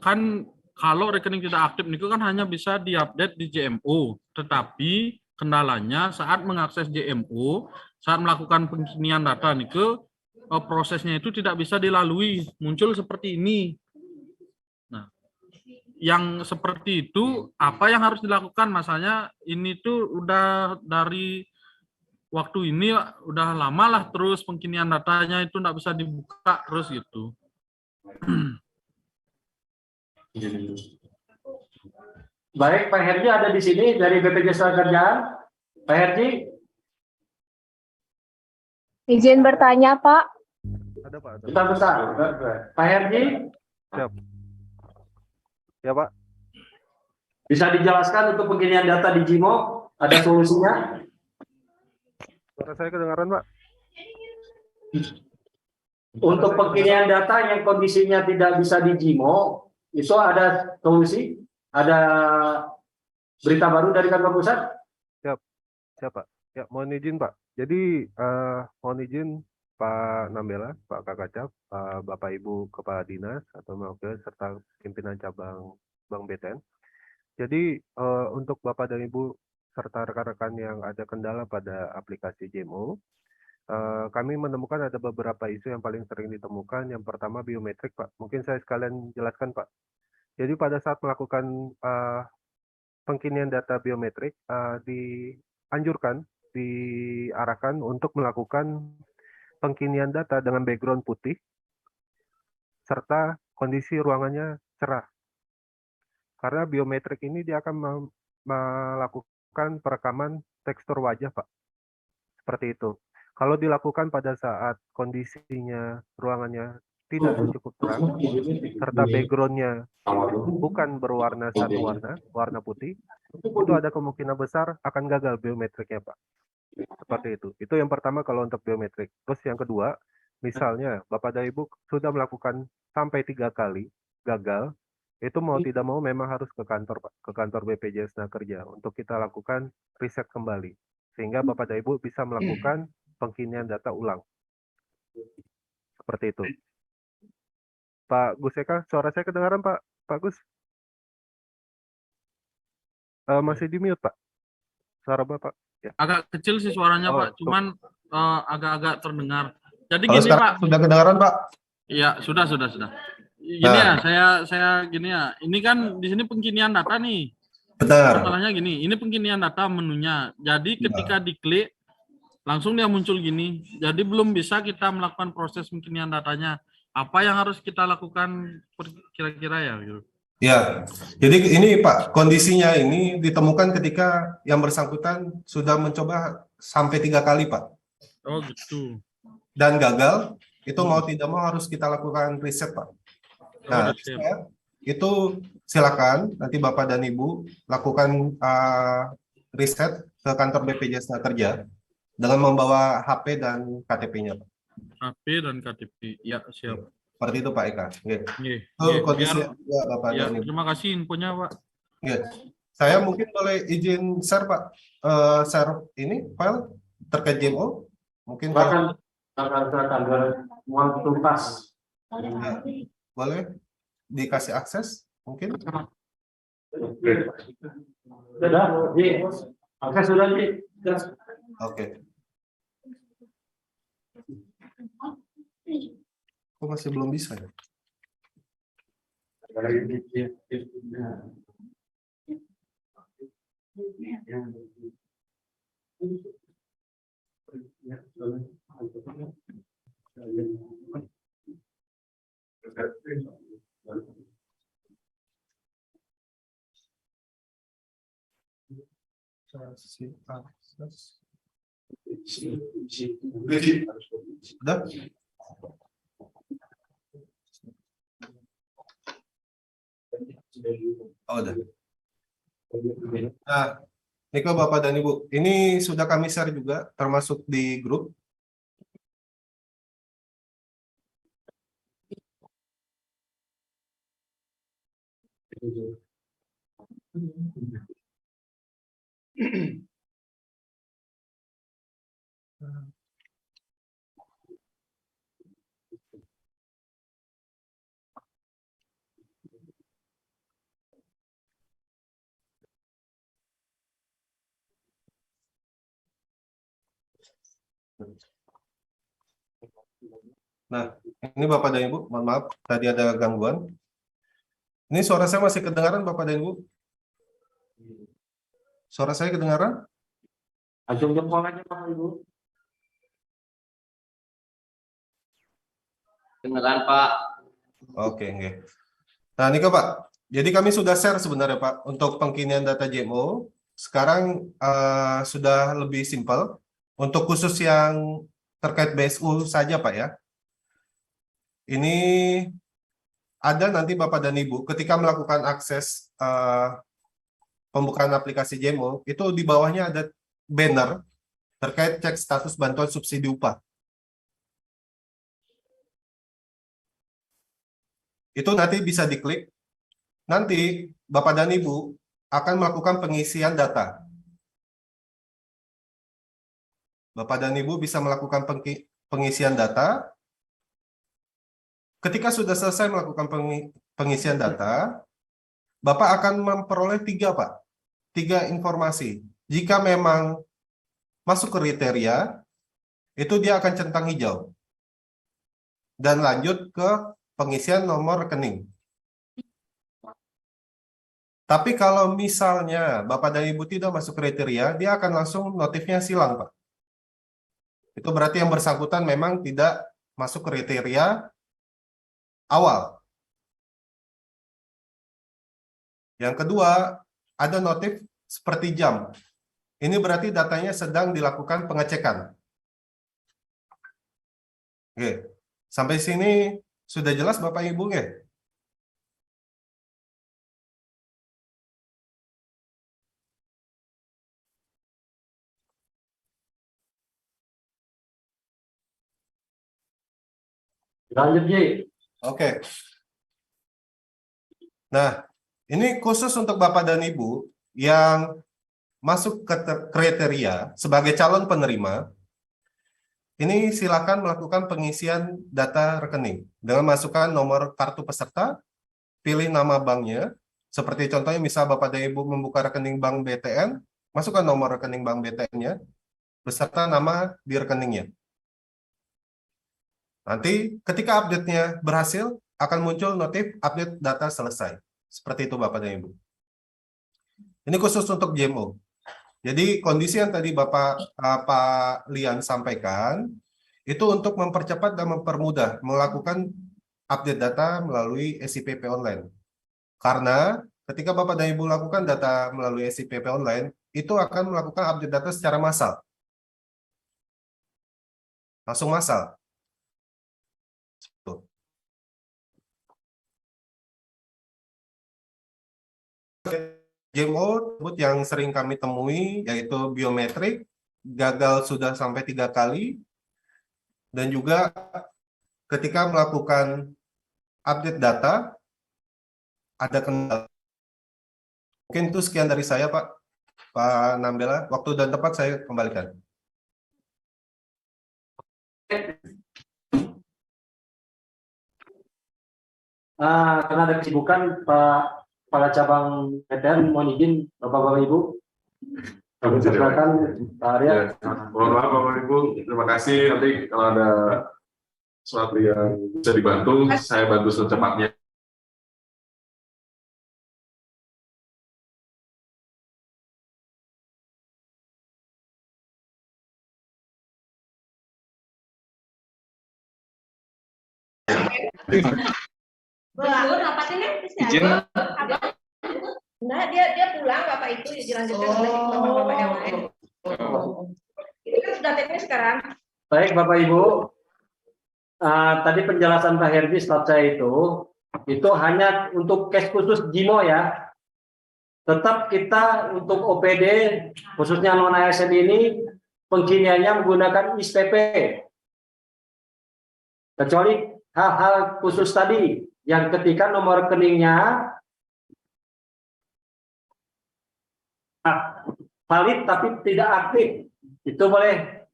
Kan kalau rekening tidak aktif itu kan hanya bisa diupdate di JMO, tetapi kendalanya saat mengakses JMO, saat melakukan pengkinian data niku, prosesnya itu tidak bisa dilalui, muncul seperti ini. Nah, yang seperti itu apa yang harus dilakukan? Masanya ini tuh udah dari waktu ini udah lama lah terus pengkinian datanya itu nggak bisa dibuka terus gitu. Baik, Pak Herji ada di sini dari BPJS Kerjaan. Pak Herji. Izin bertanya, Pak. Ada Pak. Bentar. Pak Herji. Siap. Ya Pak. Bisa dijelaskan untuk pengkinian data di JIMO, ada solusinya? Suara saya kedengaran Pak. Untuk pengkinian data yang kondisinya tidak bisa di JIMO, itu ada solusi? Ada berita baru dari kantor pusat? Siap Pak. Ya, mohon izin Pak. Jadi mohon izin Pak Nambela, Pak Kakacap, Bapak Ibu Kepala Dinas atau mewakili serta pimpinan cabang Bank BTN. Jadi untuk Bapak dan Ibu serta rekan-rekan yang ada kendala pada aplikasi JMO, kami menemukan ada beberapa isu yang paling sering ditemukan. Yang pertama biometrik Pak. Mungkin saya sekalian jelaskan Pak. Jadi pada saat melakukan pengkinian data biometrik, diarahkan untuk melakukan pengkinian data dengan background putih, serta kondisi ruangannya cerah. Karena biometrik ini dia akan melakukan perekaman tekstur wajah Pak. Seperti itu. Kalau dilakukan pada saat kondisinya ruangannya tidak cukup terang, serta backgroundnya bukan berwarna satu warna putih, itu ada kemungkinan besar akan gagal biometriknya Pak. Seperti itu. Itu yang pertama kalau untuk biometrik. Terus yang kedua, misalnya Bapak dan Ibu sudah melakukan sampai 3 kali gagal, itu mau tidak mau memang harus ke kantor Pak, ke kantor BPJS Kerja untuk kita lakukan riset kembali. Sehingga Bapak dan Ibu bisa melakukan pengkinian data ulang. Seperti itu. Pak Gus Eka, suara saya kedengaran Pak Gus? Masih di mute Pak, suara Bapak. Ya. Agak kecil sih suaranya Pak, cuman agak-agak terdengar. Jadi gini Pak. Sudah kedengaran Pak? Iya, sudah. Gini ya, saya gini ya. Ini kan di sini pengkinian data nih. Benar. Masalahnya gini, ini pengkinian data menunya. Jadi ketika diklik langsung dia muncul gini. Jadi belum bisa kita melakukan proses pengkinian datanya. Apa yang harus kita lakukan kira-kira ya gitu. Ya, jadi ini Pak, kondisinya ini ditemukan ketika yang bersangkutan sudah mencoba sampai 3 kali Pak. Oh gitu. Dan gagal, itu mau tidak mau harus kita lakukan riset Pak. Nah, itu silakan nanti Bapak dan Ibu lakukan riset ke kantor BPJS Kerja dengan membawa HP dan KTP-nya Pak. HP dan KTP, ya siap. Seperti itu Pak Eka. Kondisi ya, Bapak ya, terima kasih infonya Pak. Saya mungkin boleh izin share Pak, share ini file terkait JMO. Mungkin akan mohon tuntas. Boleh dikasih akses mungkin? Sudah, akses sudah di. Oke. Kok masih belum bisa ya? Udah? Oh, udah. Nah, Niko, Bapak dan Ibu, ini sudah kami share juga, termasuk di grup. Nah, ini Bapak dan Ibu, mohon maaf, tadi ada gangguan. Ini suara saya masih kedengaran, Bapak dan Ibu? Suara saya kedengaran? Acung jempol aja Bapak Ibu. Kedengaran Pak. Oke, oke. Nah, Niko Pak, jadi kami sudah share sebenarnya Pak, untuk pengkinian data GMO. Sekarang sudah lebih simpel. Untuk khusus yang terkait BSU saja Pak ya. Ini ada nanti Bapak dan Ibu ketika melakukan akses pembukaan aplikasi GMO, itu di bawahnya ada banner terkait cek status bantuan subsidi upah. Itu nanti bisa diklik. Nanti Bapak dan Ibu akan melakukan pengisian data. Bapak dan Ibu bisa melakukan pengisian data. Ketika sudah selesai melakukan pengisian data, Bapak akan memperoleh 3, Pak. 3 informasi. Jika memang masuk kriteria, itu dia akan centang hijau. Dan lanjut ke pengisian nomor rekening. Tapi kalau misalnya Bapak dan Ibu tidak masuk kriteria, dia akan langsung notifnya silang, Pak. Itu berarti yang bersangkutan memang tidak masuk kriteria awal. Yang kedua, ada notif seperti jam. Ini berarti datanya sedang dilakukan pengecekan. Oke. Sampai sini sudah jelas Bapak Ibu ya? Lanjut, Ji. Oke. Nah, ini khusus untuk Bapak dan Ibu yang masuk ke kriteria sebagai calon penerima. Ini silakan melakukan pengisian data rekening dengan masukkan nomor kartu peserta, pilih nama banknya. Seperti contohnya misal Bapak dan Ibu membuka rekening bank BTN, masukkan nomor rekening bank BTN-nya beserta nama di rekeningnya. Nanti ketika update-nya berhasil, akan muncul notif update data selesai. Seperti itu Bapak dan Ibu. Ini khusus untuk GMO. Jadi kondisi yang tadi Pak Lian sampaikan, itu untuk mempercepat dan mempermudah melakukan update data melalui SIPP online. Karena ketika Bapak dan Ibu lakukan data melalui SIPP online, itu akan melakukan update data secara massal. Langsung massal. GMO yang sering kami temui yaitu biometrik, gagal sudah sampai 3 kali, dan juga ketika melakukan update data, ada kendala. Mungkin itu sekian dari saya Pak Nambela. Waktu dan tempat saya kembalikan. Karena ada kesibukan, Pak Kepala Cabang BTN mohon izin Bapak-Bapak Ibu. Silakan Pak Arya. Mohon maaf Bapak Ibu, terima kasih. Nanti kalau ada sesuatu yang bisa dibantu, saya bantu secepatnya. Izin. Nah, dia pulang Bapak itu dilanjutkan oleh Bapak-bapak yang lain. Ini kan sudah teknis sekarang. Baik Bapak Ibu, tadi penjelasan Pak Herdi setelah saya itu hanya untuk case khusus JIMO ya. Tetap kita untuk OPD khususnya non ASN ini pengkiniannya menggunakan ISPP. Kecuali hal-hal khusus tadi yang ketika nomor rekeningnya valid tapi tidak aktif, itu boleh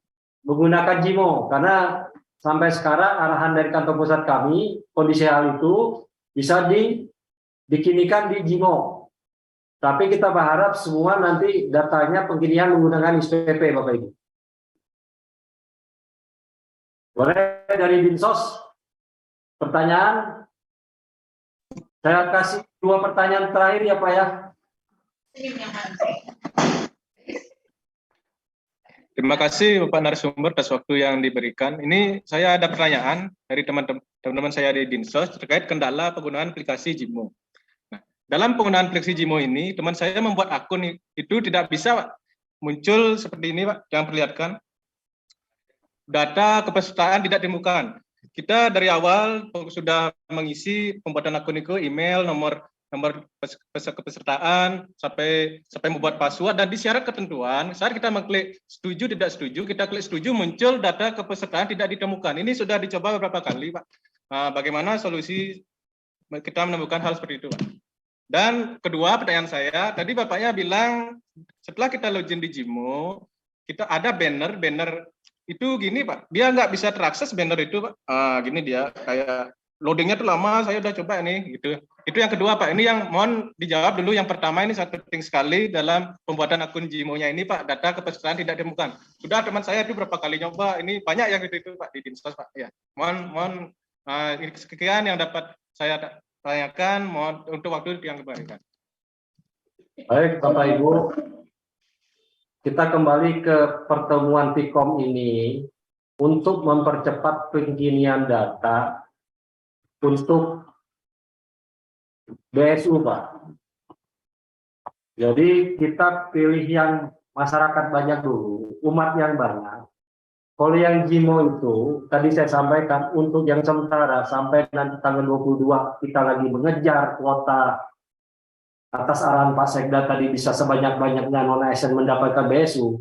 menggunakan JIMO karena sampai sekarang arahan dari kantor pusat kami kondisi hal itu bisa dikinikan di JIMO. Tapi kita berharap semua nanti datanya pengkinian menggunakan ISPP Bapak Ibu. Boleh dari Dinsos pertanyaan? Saya kasih 2 pertanyaan terakhir ya Pak ya. Terima kasih Bapak narasumber atas waktu yang diberikan. Ini saya ada pertanyaan dari teman-teman saya di Dinsos terkait kendala penggunaan aplikasi JIMO. Nah, dalam penggunaan aplikasi JIMO ini, teman saya membuat akun itu tidak bisa Pak, muncul seperti ini Pak, yang perlihatkan. Data kepesertaan tidak ditemukan. Kita dari awal sudah mengisi pembuatan akun itu, email, nomor kepesertaan sampai membuat password, dan di syarat ketentuan saat kita mengklik setuju tidak setuju, kita klik setuju muncul data kepesertaan tidak ditemukan. Ini sudah dicoba beberapa kali Pak. Bagaimana solusi kita menemukan hal seperti itu Pak? Dan kedua pertanyaan saya, tadi Bapaknya bilang setelah kita login di JIMO kita ada banner itu gini Pak, dia nggak bisa terakses banner itu Pak. Gini dia kayak loadingnya tuh lama, saya udah coba nih gitu. Itu yang kedua Pak, ini yang mohon dijawab dulu. Yang pertama ini sangat penting sekali dalam pembuatan akun JIMO-nya ini Pak, data kepesertaan tidak ditemukan. Sudah teman saya itu berapa kali nyoba, ini banyak yang itu Pak di Dinsos Pak. Ya, mohon sekian yang dapat saya tanyakan, mohon untuk waktu yang diberikan. Baik Bapak Ibu, kita kembali ke pertemuan Vkom ini untuk mempercepat pengkinian data untuk BSU Pak. Jadi kita pilih yang masyarakat banyak dulu, umat yang banyak. Kalau yang JIMO itu tadi saya sampaikan untuk yang sementara sampai nanti tanggal 22 kita lagi mengejar kuota atas arahan Pak Sekda tadi bisa sebanyak-banyaknya non ASN mendapatkan BSU.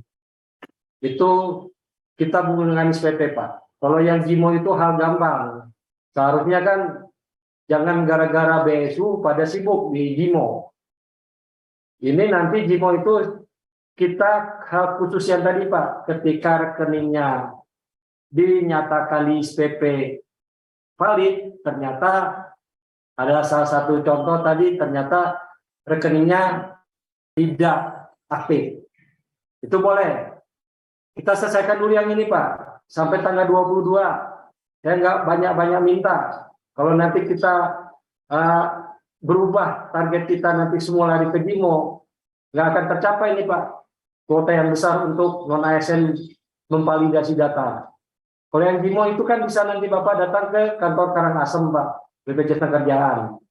Itu kita menggunakan SPP Pak. Kalau yang JIMO itu hal gampang. Seharusnya kan jangan gara-gara BSU pada sibuk di JIMO. Ini nanti JIMO itu kita hal khusus yang tadi Pak, ketika rekeningnya dinyatakan di SPP valid, ternyata ada salah satu contoh tadi ternyata rekeningnya tidak aktif. Itu boleh. Kita selesaikan dulu yang ini Pak, sampai tanggal 22. Saya nggak banyak-banyak minta. Kalau nanti kita berubah target kita nanti semua lari ke JIMO, nggak akan tercapai nih Pak kuota yang besar untuk non ASN memvalidasi data. Kalau yang JIMO itu kan bisa nanti Bapak datang ke kantor Karangasem Pak, BPJS Tenagakerjaan.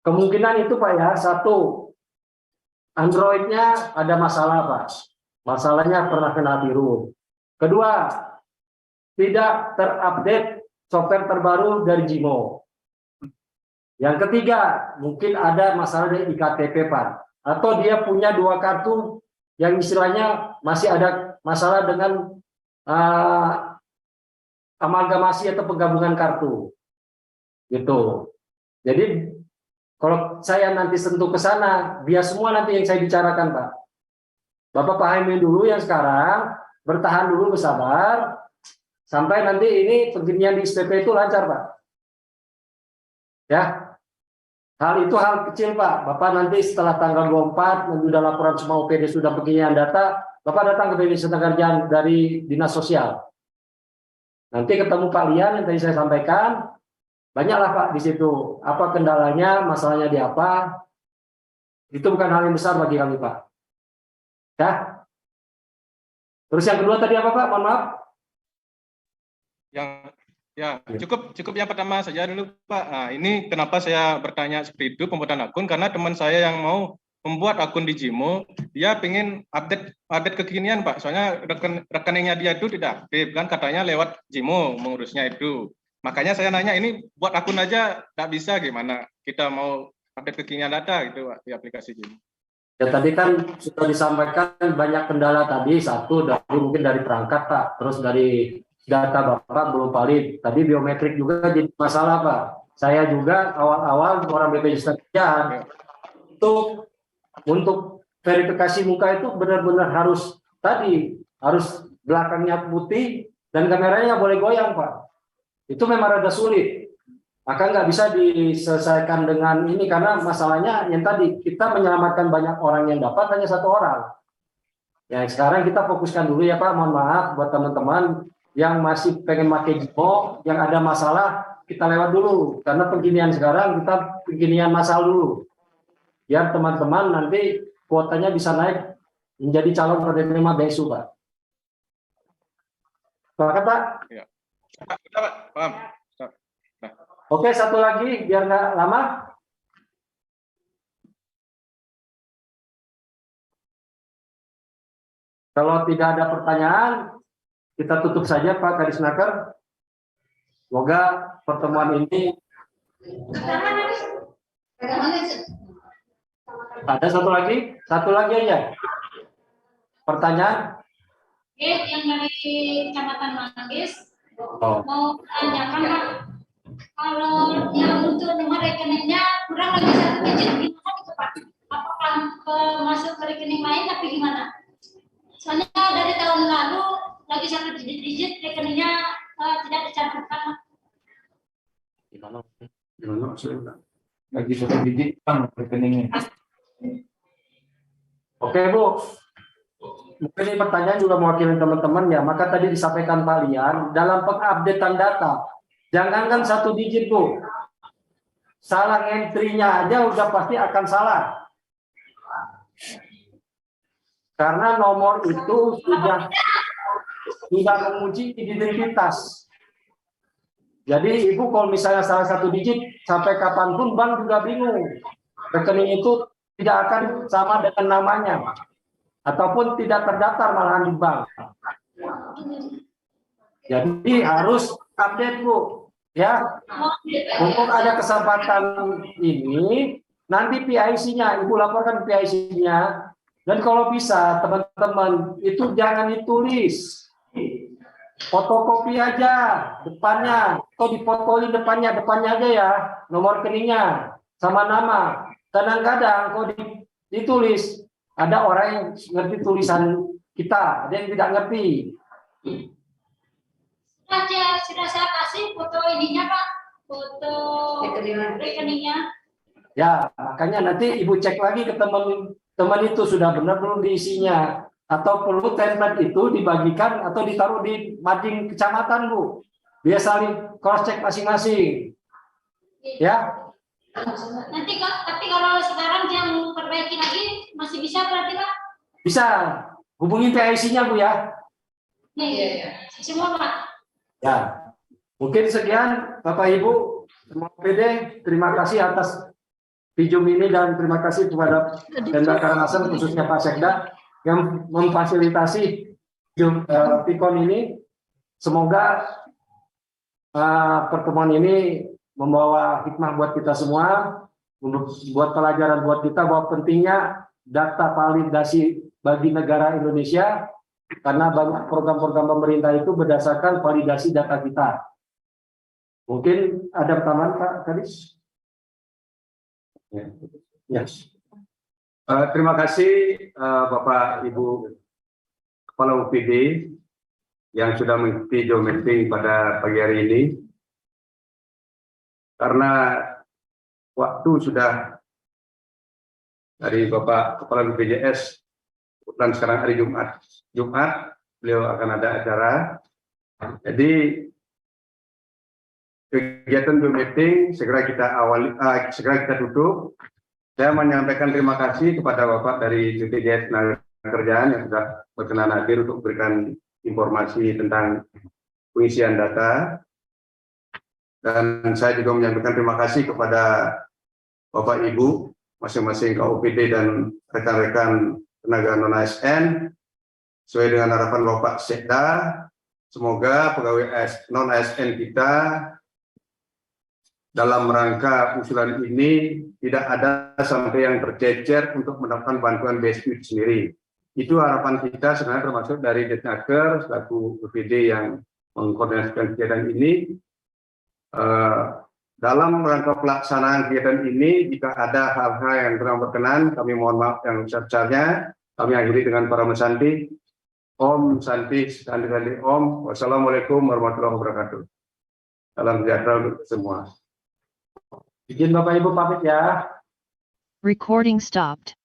Kemungkinan itu Pak ya, satu, Android-nya ada masalah Pak. Masalahnya pernah kena virus. Kedua, tidak terupdate software terbaru dari JIMO. Yang ketiga, mungkin ada masalah dari iktp Pak. Atau dia punya 2 kartu yang istilahnya masih ada masalah dengan amalgamasi atau penggabungan kartu. Gitu. Jadi kalau saya nanti sentuh ke sana, biar semua nanti yang saya bicarakan Pak. Bapak pahami dulu yang sekarang, bertahan dulu bersabar, sampai nanti ini pengkinian di SPP itu lancar Pak. Ya, hal itu hal kecil Pak. Bapak nanti setelah tanggal 24, nanti sudah laporan semua OPD sudah pengkinian data, Bapak datang ke BPJS Tenagakerjaan dari Dinas Sosial. Nanti ketemu Pak Lian yang tadi saya sampaikan, banyaklah Pak di situ. Apa kendalanya, masalahnya di apa? Itu bukan hal yang besar bagi kami Pak. Ya. Terus yang kedua tadi apa Pak? Mohon maaf. Cukup yang pertama saja dulu Pak. Nah, ini kenapa saya bertanya seperti itu pembuatan akun, karena teman saya yang mau membuat akun di Jimo, dia pengen update kekinian Pak. Soalnya rekeningnya dia itu tidak aktif kan, katanya lewat Jimo mengurusnya itu. Makanya saya nanya ini buat akun aja tidak bisa, gimana kita mau update kekinian data gitu Pak, di aplikasi Jimo. Ya tadi kan sudah disampaikan banyak kendala tadi, satu mungkin dari perangkat Pak, terus dari data Bapak belum valid. Tadi biometrik juga jadi masalah Pak. Saya juga awal-awal orang BPJS Kerjaan untuk verifikasi muka itu benar-benar harus belakangnya putih dan kameranya boleh goyang Pak. Itu memang rada sulit. Maka nggak bisa diselesaikan dengan ini karena masalahnya yang tadi kita menyelamatkan banyak orang yang dapat hanya satu orang. Ya sekarang kita fokuskan dulu ya Pak. Mohon maaf buat teman-teman yang masih pengen pakai Jimo, yang ada masalah kita lewat dulu karena pengkinian sekarang kita pengkinian masal dulu. Biar teman-teman nanti kuotanya bisa naik menjadi calon penerima BSU Pak. Pak Pak? Ya. Pak, paham. Oke, satu lagi biar nggak lama. Kalau tidak ada pertanyaan, kita tutup saja Pak Kadisnaker. Semoga pertemuan ini ada satu lagi aja. Pertanyaan? Yang dari Kecamatan Manggis Oh. mau tanyakan Pak, kalau yang untuk nomor rekeningnya kurang lagi 1 digit gimana itu Pak? Apakah masuk ke rekening lain tapi gimana? Soalnya dari tahun lalu lagi 1 digit rekeningnya tidak dicantumkan. Gimana? Lagi 1 digit Bang rekeningnya. Oke Bu, mungkin ini pertanyaan juga mewakili teman-teman ya. Maka tadi disampaikan Pak Lian dalam pengupdatean data, jangankan 1 digit Bu, salah entry-nya aja udah pasti akan salah. Karena nomor itu sudah menguji identitas. Jadi Ibu kalau misalnya salah 1 digit sampai kapanpun bank juga bingung. Rekening itu tidak akan sama dengan namanya ataupun tidak terdaftar malahan di bank. Jadi harus update Bu, ya. Untuk ada kesempatan ini nanti PIC-nya Ibu laporkan PIC-nya. Dan kalau bisa teman-teman itu jangan ditulis, fotokopi aja depannya, atau difotoin depannya aja ya, nomor rekeningnya sama nama. Kadang-kadang kalau ditulis ada orang yang ngerti tulisan kita, ada yang tidak ngerti. Sudah saya kasih foto ininya Pak, foto rekeningnya. Ya, makanya nanti Ibu cek lagi ke teman itu sudah benar belum diisinya, atau perlu template itu dibagikan atau ditaruh di mading kecamatan Bu, biar saling cross check masing-masing. Ya. Nanti tapi kalau sekarang yang perbaiki lagi masih bisa berarti Pak? Bisa, hubungi PIC-nya Bu ya. Iya. Semua Pak. Ya, mungkin sekian Bapak Ibu, semua PD, terima kasih atas Pijum ini dan terima kasih kepada Pemda Karangasem khususnya Pak Sekda yang memfasilitasi Pikon ini. Semoga pertemuan ini membawa hikmah buat kita semua, buat pelajaran buat kita bahwa pentingnya data validasi bagi negara Indonesia karena banyak program-program pemerintah itu berdasarkan validasi data kita. Mungkin ada pertanyaan Pak Kadis? Yes. Terima kasih Bapak Ibu Kepala UPD yang sudah mengikuti Zoom meeting pada pagi hari ini. Karena waktu sudah dari Bapak Kepala BPJS, dan sekarang hari Jumat beliau akan ada acara. Jadi kegiatan Zoom meeting segera kita tutup. Saya menyampaikan terima kasih kepada Bapak dari BPJS Tenaga Kerjaan yang sudah berkenan hadir untuk memberikan informasi tentang pengisian data. Dan saya juga menyampaikan terima kasih kepada Bapak Ibu masing-masing KUPD dan rekan-rekan tenaga non-ASN sesuai dengan harapan Bapak Sekda. Semoga pegawai non-ASN kita dalam rangka usulan ini tidak ada sampai yang tercecer untuk mendapatkan bantuan BSU sendiri. Itu harapan kita sebenarnya, termasuk dari Detnaker selaku UPD yang mengkoordinasikan kegiatan ini. Dalam rangka pelaksanaan kegiatan ini, jika ada hal-hal yang kurang berkenan, kami mohon maaf yang besar-besarnya. Kami akhiri dengan para mesanti. Om Santi, Santi Santi Om. Wassalamualaikum warahmatullahi wabarakatuh. Salam sejahtera untuk semua. Izin Bapak Ibu pamit ya. Recording stopped.